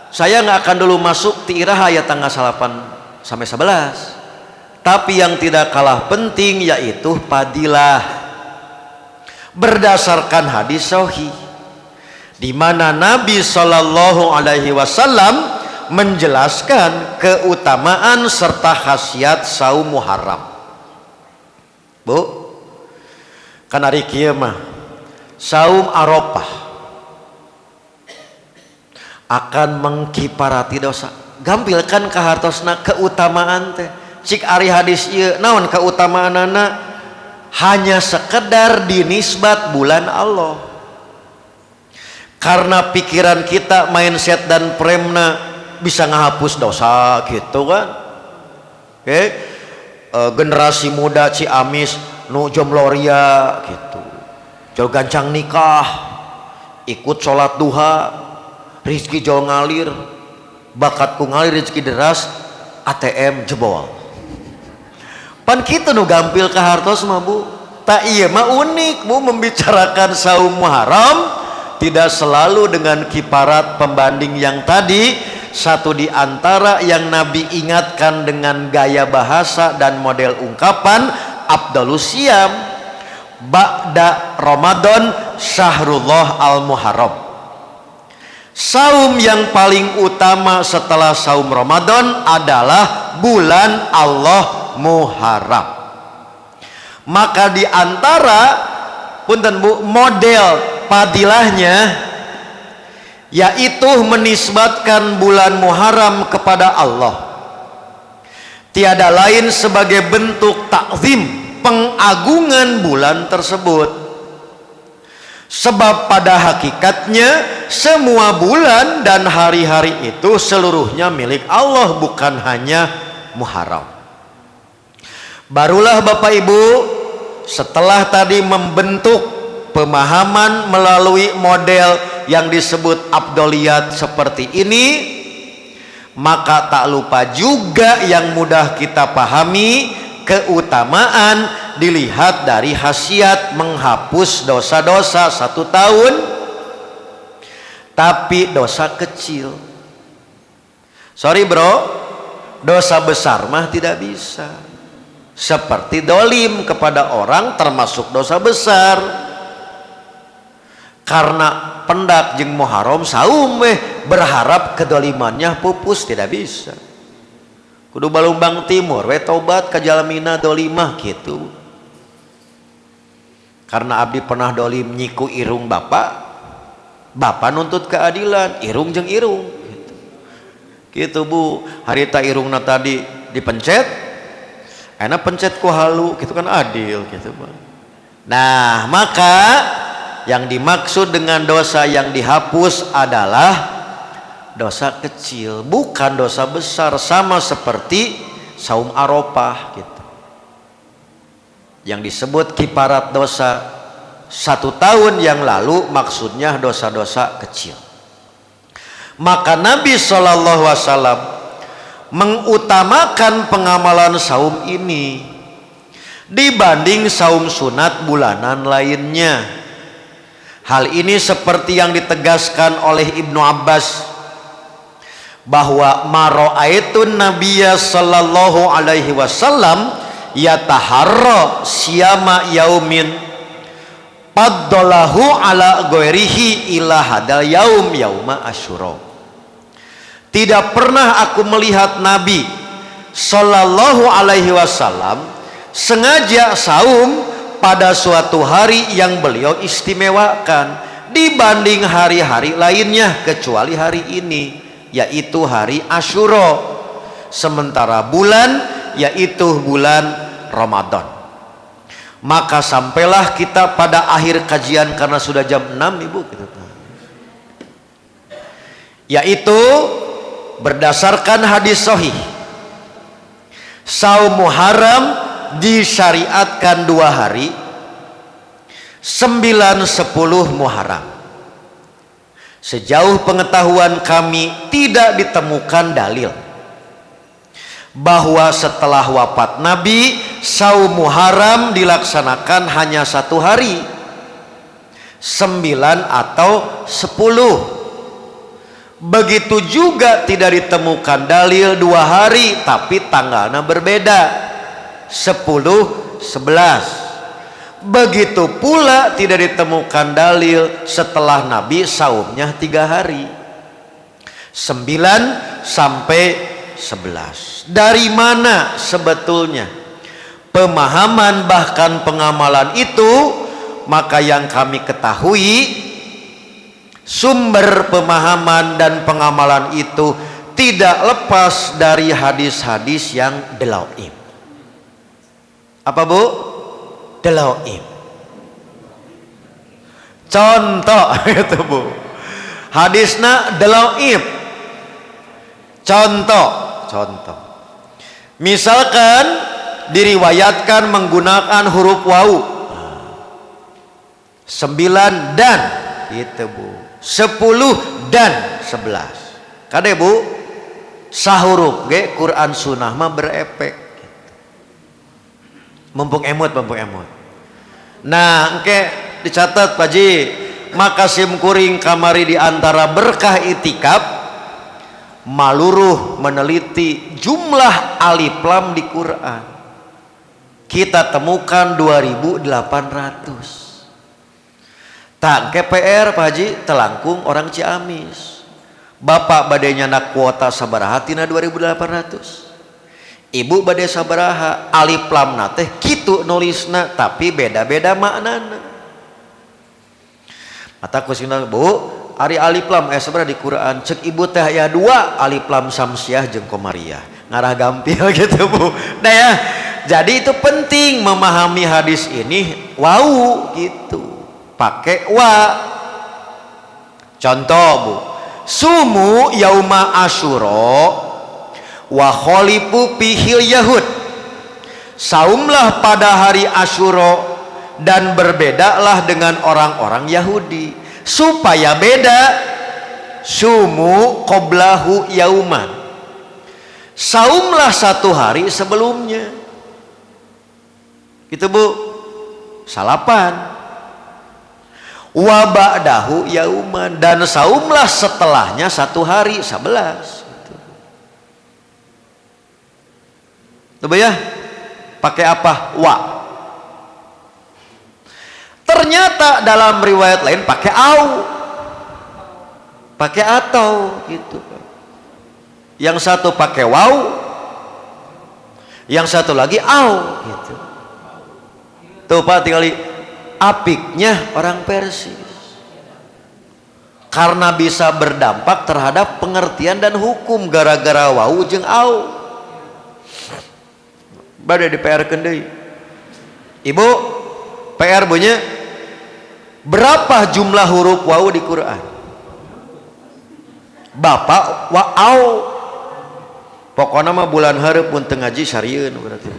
saya nggak akan dulu masuk ti iraha ya tanggal 8 sampai 11 tapi yang tidak kalah penting yaitu fadilah berdasarkan hadis sahih di mana Nabi Shallallahu Alaihi Wasallam menjelaskan keutamaan serta khasiat saum Muharram. Bu, kan hari kieu mah saum Arafah akan mengkiparati dosa. Gampilkan kahartosna keutamaan teh. Cik ari hadis ieu naon keutamaanana hanya sekedar dinisbat bulan Allah. Karena pikiran kita mindset dan premna bisa ngahapus dosa gitu kan. Oke. Generasi muda Ciamis nu jomloria gitu. Jol gancang nikah, ikut sholat duha, rizki jol ngalir, bakat ku ngalir rizki deras, ATM jebol. Pan kitu nu gampil ka hartos mah Bu. Tak iya mah unik Bu membicarakan saum Muharram tidak selalu dengan kiparat pembanding yang tadi. Satu di antara yang Nabi ingatkan dengan gaya bahasa dan model ungkapan Afdhalus Siyam ba'da Ramadan Syahrullah al-Muharram. Saum yang paling utama setelah saum Ramadan adalah bulan Allah Muharram. Maka di antara punten Bu model padilahnya yaitu menisbatkan bulan Muharram kepada Allah. Tiada lain sebagai bentuk takzim, pengagungan bulan tersebut. Sebab pada hakikatnya semua bulan dan hari-hari itu seluruhnya milik Allah, bukan hanya Muharram. Barulah Bapak Ibu setelah tadi membentuk pemahaman melalui model yang disebut afdoliyat seperti ini, maka tak lupa juga yang mudah kita pahami, keutamaan dilihat dari khasiat menghapus dosa-dosa 1 tahun, tapi dosa kecil. Sorry bro, dosa besar mah tidak bisa. Seperti dolim kepada orang termasuk dosa besar. Karena pendak jeung Muharram saum berharap kedolimannya pupus, tidak bisa. Kudu balumbang timur we tobat ka jalamina dolimah gitu. Karena abdi pernah dolim nyiku irung bapak nuntut keadilan irung jeung irung gitu Bu. Harita irungna tadi dipencet enak pencet ku halu gitu kan adil gitu Bang. Nah maka yang dimaksud dengan dosa yang dihapus adalah dosa kecil, bukan dosa besar, sama seperti saum Arafah gitu. Yang disebut kifarat dosa 1 tahun yang lalu maksudnya dosa-dosa kecil. Maka Nabi SAW mengutamakan pengamalan saum ini dibanding saum sunat bulanan lainnya. Hal ini seperti yang ditegaskan oleh Ibnu Abbas bahwa maro'aitun nabiyya sallallahu alaihi wasallam yataharra siyama yaumin paddolahu ala ghairihi ila hadal yauma asyura. Tidak pernah aku melihat Nabi sallallahu alaihi wasallam sengaja saum pada suatu hari yang beliau istimewakan dibanding hari-hari lainnya kecuali hari ini, yaitu hari Asyura, sementara bulan yaitu bulan Ramadan. Maka sampailah kita pada akhir kajian karena sudah jam 6 Ibu gitu, yaitu berdasarkan hadis sahih saum Muharram disyariatkan 2 hari 9-10 Muharram. Sejauh pengetahuan kami tidak ditemukan dalil bahwa setelah wafat Nabi saum Muharram dilaksanakan hanya 1 hari 9 atau 10. Begitu juga tidak ditemukan dalil 2 hari tapi tanggalnya berbeda 10, 11. Begitu pula tidak ditemukan dalil setelah Nabi saumnya 3 hari 9 sampai 11. Dari mana sebetulnya pemahaman bahkan pengamalan itu? Maka yang kami ketahui sumber pemahaman dan pengamalan itu tidak lepas dari hadis-hadis yang dalaim. Apa Bu? Dalaim. Contoh itu Bu. Hadisna dalaim. Contoh. Misalkan diriwayatkan menggunakan huruf wawu. 9 dan itu Bu. 10 dan 11. Kade Bu? Sahuruf ge Quran sunnah mah berefek. Mumpung emot. Nah, engke dicatat Pak Ji, maka simkuring kamari diantara berkah itikaf maluruh meneliti jumlah alif lam di Quran. Kita temukan 2.800. Tak KPR Pak Haji telangkung orang Ciamis. Bapak badainya nak kuota sabaraha tina 2.800. Ibu badai sabaraha alif lam teh kitu nulisna tapi beda-beda maknana. Mata kusina Bu, ari alif lam sabaraha di Quran cek ibu teh aya 2 alif lam samsiah jeung komariah. Ngarah gampil gitu Bu. Nah ya, jadi itu penting memahami hadis ini wau gitu. Pakai wa. Contoh Bu, sumu yauma asyura wa kholifu fihil yahud. Saumlah pada hari Asyura dan berbedalah dengan orang-orang Yahudi. Supaya beda, sumu qoblahu yauman. Saumlah 1 hari sebelumnya. Gitu Bu. Salapan. Wa ba'dahu yauman, dan saumlah setelahnya 1 hari 11. Coba ya, pakai apa? Wa. Ternyata dalam riwayat lain pakai au. pakai atau gitu. Yang satu pakai waw, yang satu lagi au gitu. Tuh Pak, tinggal apiknya orang Persis. Karena bisa berdampak terhadap pengertian dan hukum gara-gara waw jeung au. Bade di PR deui. Ibu, PR bunyi berapa jumlah huruf waw di Quran? Bapak wa au. Pokoknya mah bulan hareup mun teu ngaji sarieun berarti.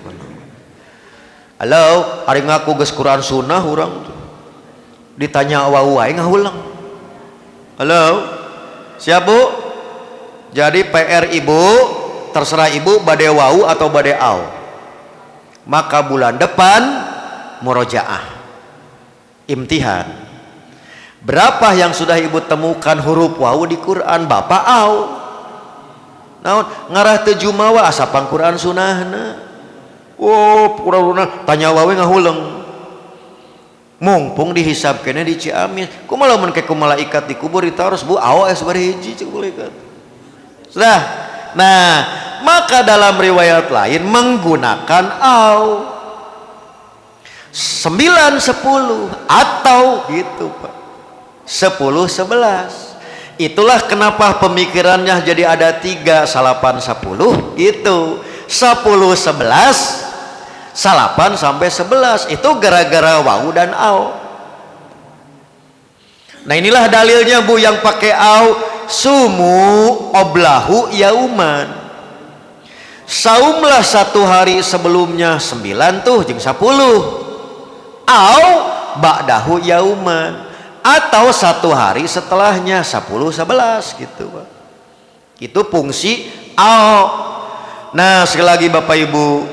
Halo, ari ngaku geus Quran sunnah urang ditanya waw wae ngahulang. Halo, siap Bu? Jadi PR ibu, terserah ibu bade wau atau bade au. Maka bulan depan murojaah, imtihan. Berapa yang sudah ibu temukan huruf wau di Quran? Bapak au. Naon ngarah teu jumawa asapan Quran sunnahna. Oh, Quran tanya wawe ngahuleung. Mumpung dihisab kene di Ciamis, kumaha lamun ke ku malaikat dikubur ditaros Bu awas bari hiji cek malaikat. Sudah. Nah, maka dalam riwayat lain menggunakan au 9 10 atau gitu Pak. 10 11. Itulah kenapa pemikirannya jadi ada 3 salapan 10 gitu. 10 11 salapan sampai 11 itu gara-gara waw dan au. Nah inilah dalilnya Bu yang pakai au. Sumu oblahu yauman, saumlah 1 hari sebelumnya 9 tuh jeung 10. Au ba'dahu yauman, atau 1 hari setelahnya 10 11 gitu Pak. Itu fungsi au. Nah sekali lagi Bapak Ibu,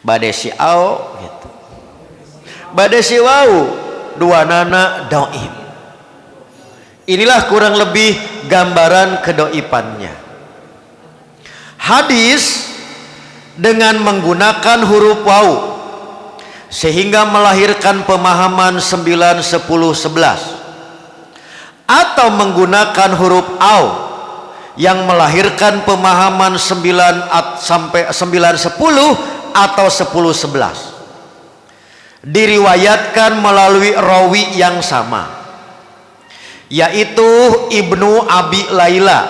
bade si au gitu, bade si wau, dua nana doib. Inilah kurang lebih gambaran kedoipannya. Hadis dengan menggunakan huruf wau sehingga melahirkan pemahaman 9 10 11, atau menggunakan huruf au yang melahirkan pemahaman 9 sampai 9 10 atau 10 11, diriwayatkan melalui rawi yang sama, yaitu Ibnu Abi Laila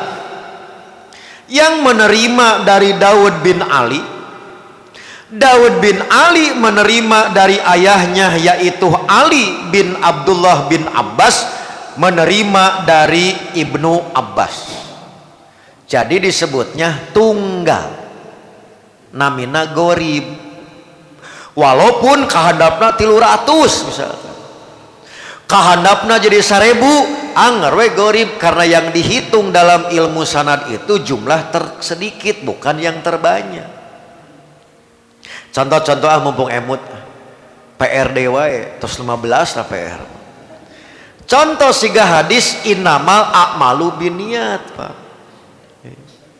yang menerima dari Daud bin Ali. Daud bin Ali menerima dari ayahnya yaitu Ali bin Abdullah bin Abbas menerima dari Ibnu Abbas. Jadi disebutnya tunggal, namina gorib, walaupun kahandapna 300 misalkan, kahandapna jadi 1000 anger we gorib, karena yang dihitung dalam ilmu sanad itu jumlah tersedikit bukan yang terbanyak. Contoh-contoh mumpung emut PRD wae terus 15 lah PR. Contoh siga hadis innamal a'malu binniyat Pak.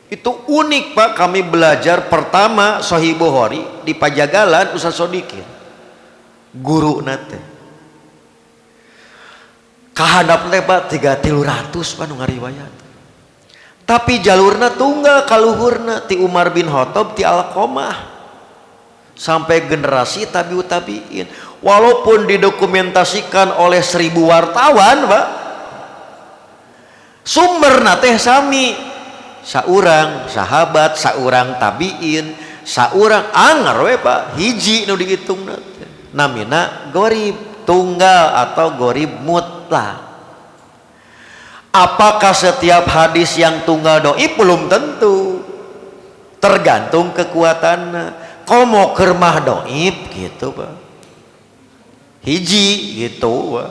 Itu unik Pak, kami belajar pertama Sahih Bukhari di Pajagalan Ustaz Sodikin guru nate kahandap teh Pak 300 Pak nu ngariwayat, tapi jalurna tunggal kaluhurna ti Umar bin Khattab ti Alqamah sampai generasi tabiut tabiin, walaupun didokumentasikan oleh 1000 wartawan Pak, sumberna teh sami, saurang sahabat, saurang tabiin, saurang anger we Pak, hiji nu dihitung namina gorib tunggal atau gorib mutlak. Apakah setiap hadis yang tunggal doib? Belum tentu, tergantung kekuatannya. Komo kermah doib gitu Pak, hiji gitu Pak.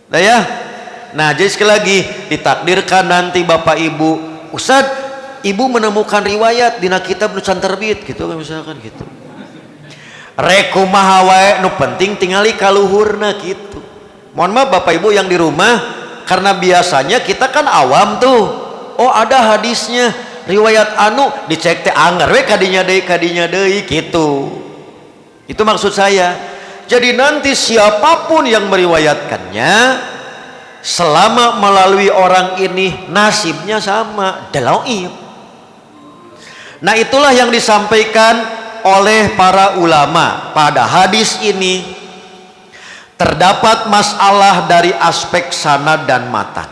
Nah ya, nah jadi sekali lagi ditakdirkan nanti Bapak Ibu, Ustad, ibu menemukan riwayat dina kitab nusan terbit gitu misalkan gitu. Rekumaha wae nu penting tingali kaluhurna gitu. Mohon maaf Bapak Ibu yang di rumah, karena biasanya kita kan awam tuh. Oh ada hadisnya, riwayat anu dicek teh anger we kadinya deui gitu. Itu maksud saya. Jadi nanti siapapun yang meriwayatkannya selama melalui orang ini nasibnya sama, dalaib. Nah, itulah yang disampaikan oleh para ulama pada hadis ini. Terdapat masalah dari aspek sanad dan matan.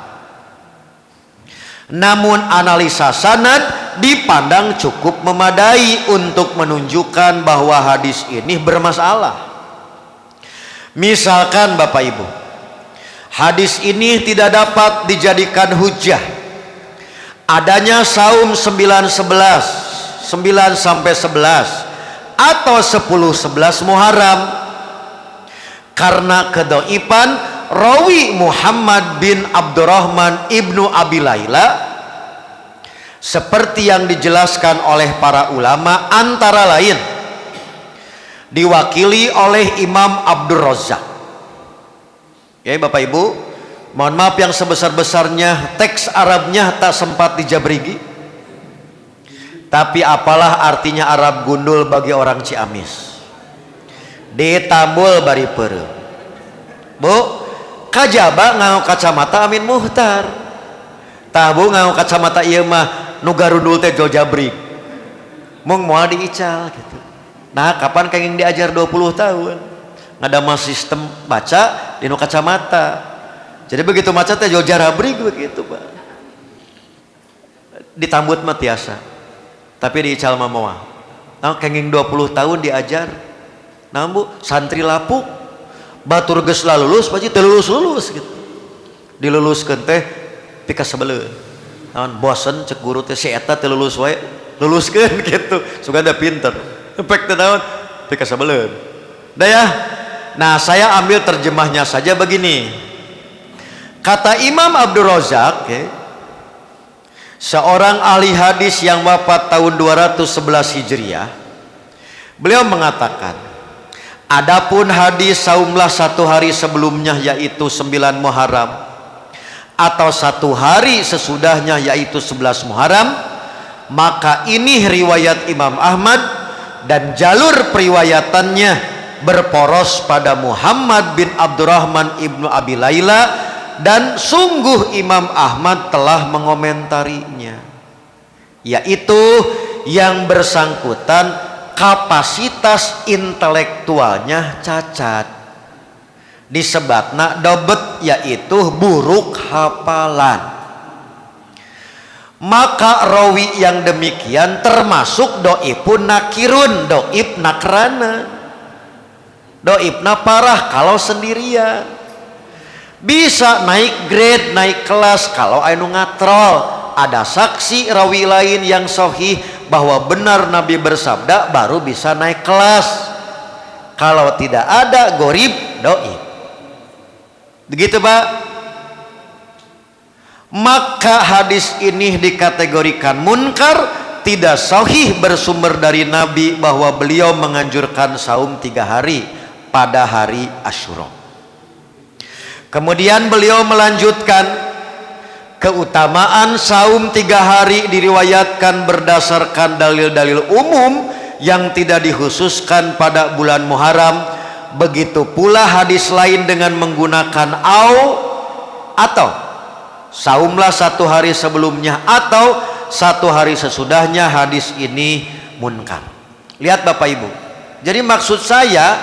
Namun analisa sanad dipandang cukup memadai untuk menunjukkan bahwa hadis ini bermasalah. Misalkan Bapak Ibu, hadis ini tidak dapat dijadikan hujah adanya saum 9-11, 9 sampai 11 atau 10-11 Muharram karena kedoipan rawi Muhammad bin Abdurrahman ibnu Abi Laila, seperti yang dijelaskan oleh para ulama, antara lain diwakili oleh Imam Abdur Razzaq. Ya Bapak Ibu, mohon maaf yang sebesar-besarnya teks Arabnya tak sempat dijabrigi, tapi apalah artinya Arab gundul bagi orang Ciamis. Ditambul bari peureuh. Bu, kajaba nganggo kacamata Amin Muhtar. Tah bu nganggo kacamata ieu mah nu garundul teh Jojabrik. Mung moal diical gitu. Nah, kapan kenging diajar 20 tahun? Ngadama sistem baca di nu kacamata. Jadi begitu maca teh Jojabrik begitu, Pak. Ditambut mah tiasa. Tapi diical mah moal. Nah, kenging 20 tahun diajar. Nah, Bu, santri lapuk batur geus lulus pasti teu lulus gitu. Diluluskeun teh pika sabeuleun. Naon bosen cek guru teh si eta teu lulus wae, luluskeun gitu. Suganda pinter. Efek teh naon? Pika sabeuleun. Da ya. Nah, saya ambil terjemahnya saja begini. Kata Imam Abdur Razzaq, seorang ahli hadis yang wafat tahun 211 Hijriah, beliau mengatakan, adapun hadis saumlah satu hari sebelumnya yaitu 9 Muharram atau satu hari sesudahnya yaitu 11 Muharram, maka ini riwayat Imam Ahmad dan jalur periwayatannya berporos pada Muhammad bin Abdurrahman ibnu Abi Laila, dan sungguh Imam Ahmad telah mengomentarinya, yaitu yang bersangkutan kapasitas intelektualnya cacat, disebutna dobet, yaitu buruk hafalan. Maka rawi yang demikian termasuk doipun nakirun, doib nakrana, doibna parah kalau sendirian. Bisa naik grade, naik kelas kalau anu ngatrol. Ada saksi rawi lain yang sahih bahwa benar Nabi bersabda, baru bisa naik kelas. Kalau tidak ada, gorib, doib. Begitu Pak. Maka hadis ini dikategorikan munkar, tidak sahih bersumber dari Nabi bahwa beliau menganjurkan saum 3 hari pada hari Asyura. Kemudian beliau melanjutkan, keutamaan saum 3 hari diriwayatkan berdasarkan dalil-dalil umum yang tidak dikhususkan pada bulan Muharram. Begitu pula hadis lain dengan menggunakan atau saumlah 1 hari sebelumnya atau 1 hari sesudahnya. Hadis ini munkar. Lihat Bapak Ibu. Jadi maksud saya,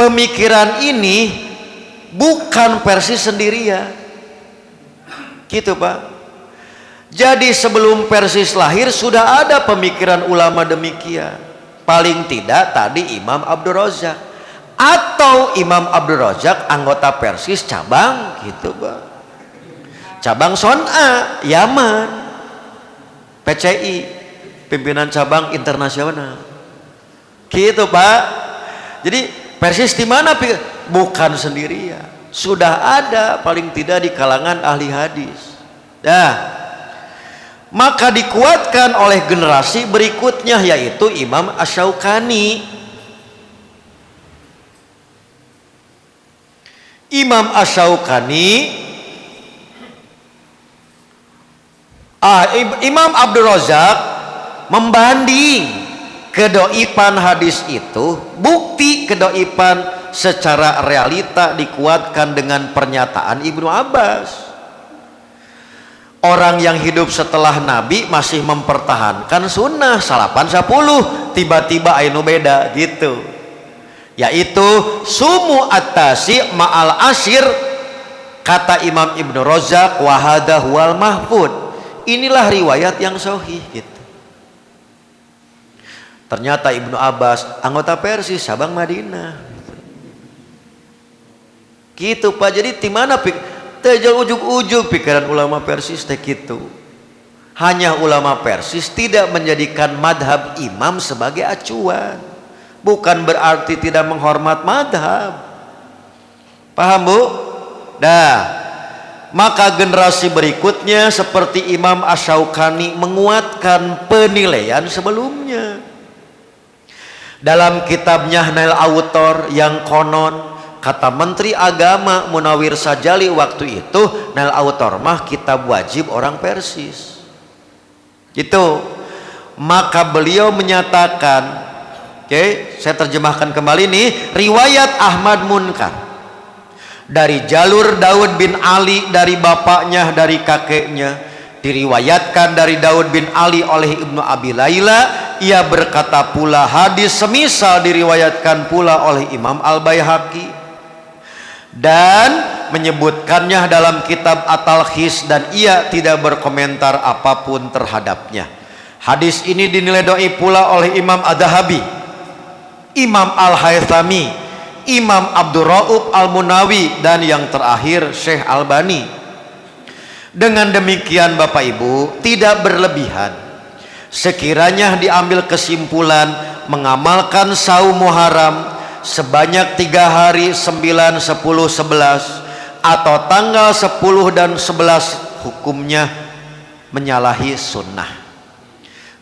pemikiran ini bukan versi sendirian. Gitu Pak. Jadi sebelum Persis lahir sudah ada pemikiran ulama demikian. Paling tidak tadi Imam Abdur Razzaq, atau Imam Abdur Razzaq anggota Persis cabang gitu Pak. Cabang Son'a Yaman, PCI, pimpinan cabang internasional. Gitu Pak. Jadi Persis di mana? Bukan sendirian. Sudah ada paling tidak di kalangan ahli hadis. Maka dikuatkan oleh generasi berikutnya, yaitu Imam Asy-Syaukani. Imam Asy-Syaukani, Imam Abdur Razzaq membanding kedoipan hadis itu, bukti kedoipan secara realita dikuatkan dengan pernyataan Ibnu Abbas. Orang yang hidup setelah Nabi masih mempertahankan sunnah salapan 10, tiba-tiba ainu beda gitu, yaitu sumu atasi ma'al asir, kata Imam Ibnu Razak, wahada huwal mahfud. Inilah riwayat yang sahih gitu. Ternyata Ibnu Abbas anggota Persis Sabang Madinah gitu Pak. Jadi di mana tejal ujug-ujug pikiran ulama Persis teh gitu. Hanya ulama Persis tidak menjadikan madhab imam sebagai acuan, bukan berarti tidak menghormat madhab. Paham Bu? Maka generasi berikutnya seperti Imam Asy-Syaukani menguatkan penilaian sebelumnya. Dalam kitabnya Nail Autor yang konon kata Menteri Agama Munawir Sajali waktu itu, Nail Autor mah kitab wajib orang Persis gitu. Maka beliau menyatakan, saya terjemahkan kembali nih, riwayat Ahmad Munkar dari jalur Daud bin Ali dari bapaknya dari kakeknya, diriwayatkan dari Daud bin Ali oleh Ibnu Abi Laila. Ia berkata pula hadis semisal diriwayatkan pula oleh Imam Al-Baihaqi dan menyebutkannya dalam kitab At-Talkhis, dan ia tidak berkomentar apapun terhadapnya. Hadis ini dinilai dhaif pula oleh Imam Ad-Dahabi, Imam Al-Haythami, Imam Abdur Rauf Al-Munawi, dan yang terakhir Syekh Albani. Dengan demikian Bapak Ibu, tidak berlebihan sekiranya diambil kesimpulan mengamalkan saum Muharram sebanyak 3 hari 9, 10, 11 atau tanggal 10 dan 11 hukumnya menyalahi sunnah.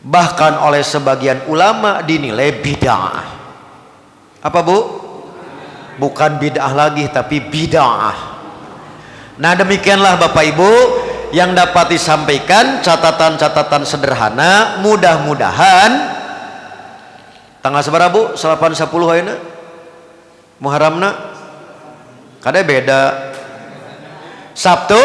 Bahkan oleh sebagian ulama dinilai bid'ah. Apa Bu? Bukan bid'ah lagi tapi bid'ah. Nah demikianlah Bapak Ibu yang dapat disampaikan, catatan-catatan sederhana. Mudah-mudahan tanggal seberapa Bu? 8 10 ayeuna Muharramna kada beda. Sabtu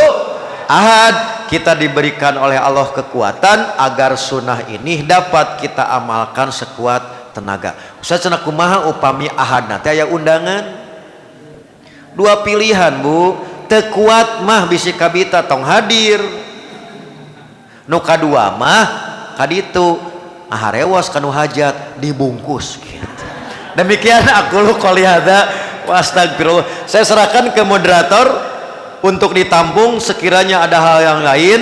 Ahad kita diberikan oleh Allah kekuatan agar sunnah ini dapat kita amalkan sekuat tenaga. Ustaz cenah kumaha upami Ahad nanti aya undangan? 2 pilihan Bu, tekuat mah bisi kabita tong hadir, nu kadua mah kaditu aharewas kanu hajat dibungkus gitu. Demikian aku lu qouli hadza wa astagfirullah. Saya serahkan ke moderator untuk ditampung sekiranya ada hal yang lain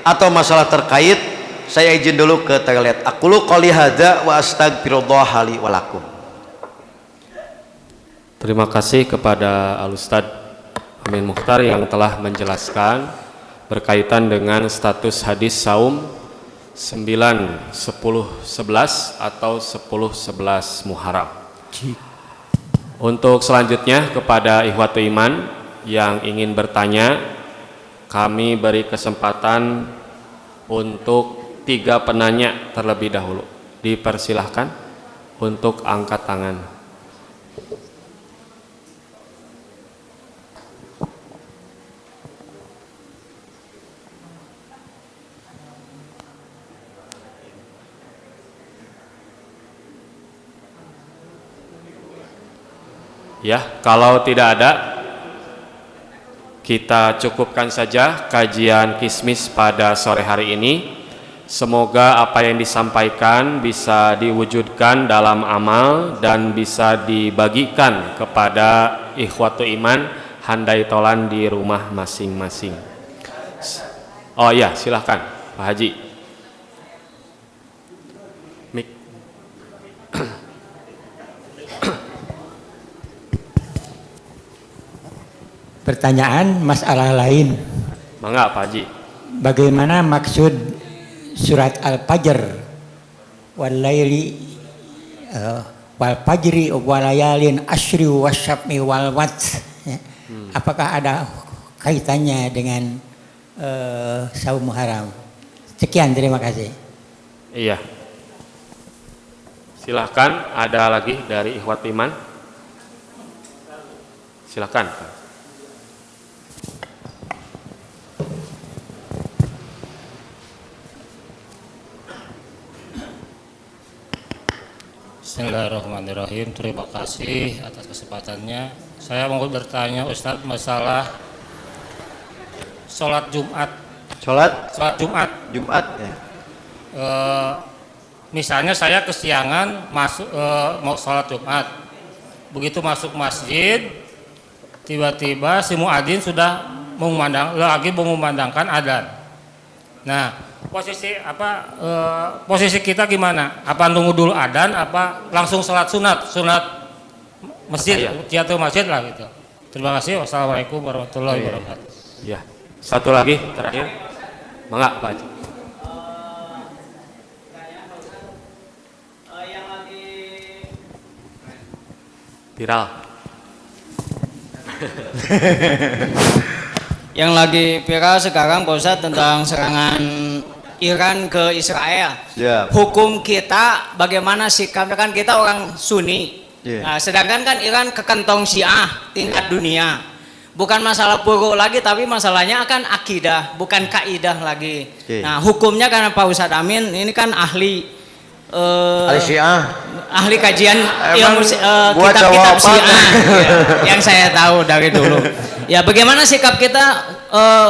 atau masalah terkait. Saya izin dulu ke toilet. Aku lu qouli hadza wa astagfirullah li wa lakum. Terima kasih kepada Al-Ustadz Amin Mukhtar yang telah menjelaskan berkaitan dengan status hadis saum 9, 10, 11 atau 10, 11 Muharram. Untuk selanjutnya kepada ikhwatu iman yang ingin bertanya, kami beri kesempatan untuk 3 penanya terlebih dahulu. Dipersilahkan untuk angkat tangan. Ya, kalau tidak ada, kita cukupkan saja kajian Kismis pada sore hari ini. Semoga apa yang disampaikan bisa diwujudkan dalam amal dan bisa dibagikan kepada ikhwatu iman handai tolan di rumah masing-masing. Oh ya, silahkan Pak Haji. Mik. Pertanyaan masalah lain. Mangga Pak Haji. Bagaimana maksud surat Al-Fajr wal laili wal fajri wal layalin asyri wasyaf'i wal watr, ya. Apakah ada kaitannya dengan saum Muharram? Sekian, terima kasih. Iya. Silahkan, ada lagi dari ikhwat iman. Silakan. Bismillahirrahmanirrahim. Terima kasih atas kesempatannya. Saya mau bertanya Ustadz masalah sholat Jumat. Sholat Jumat. Jumat ya. Misalnya saya kesiangan masuk mau sholat Jumat. Begitu masuk masjid, tiba-tiba si muadzin sudah mengumandangkan adzan. Nah, posisi kita gimana? Apa nunggu dulu adzan apa langsung sholat sunat masjid, jatuh masjid lah gitu. Terima kasih. Wassalamualaikum warahmatullahi wabarakatuh. Ya. Satu lagi terakhir. Mangga Pak Haji. Viral. Yang lagi viral sekarang Pak Ustadz tentang serangan Iran ke Israel. Ya. Hukum kita bagaimana sikapnya, kan kita orang Sunni. Nah, sedangkan kan Iran kekantong Syiah tingkat dunia. Bukan masalah puru lagi, tapi masalahnya akan akidah, bukan kaidah lagi. Nah, hukumnya karena Pak Ustadz Amin ini kan ahli Syiah, ahli kajian ilmu kitab-kitab Syiah yang saya tahu dari dulu. Ya, bagaimana sikap kita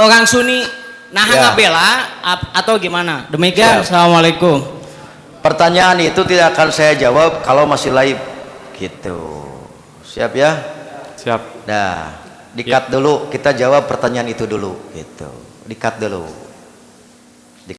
orang Sunni? Nah, ngabela atau gimana? Demikian. Assalamualaikum. Pertanyaan itu tidak akan saya jawab kalau masih live gitu. Siap ya? Siap. Nah, di-cut dulu, kita jawab pertanyaan itu dulu gitu. Di-cut dulu.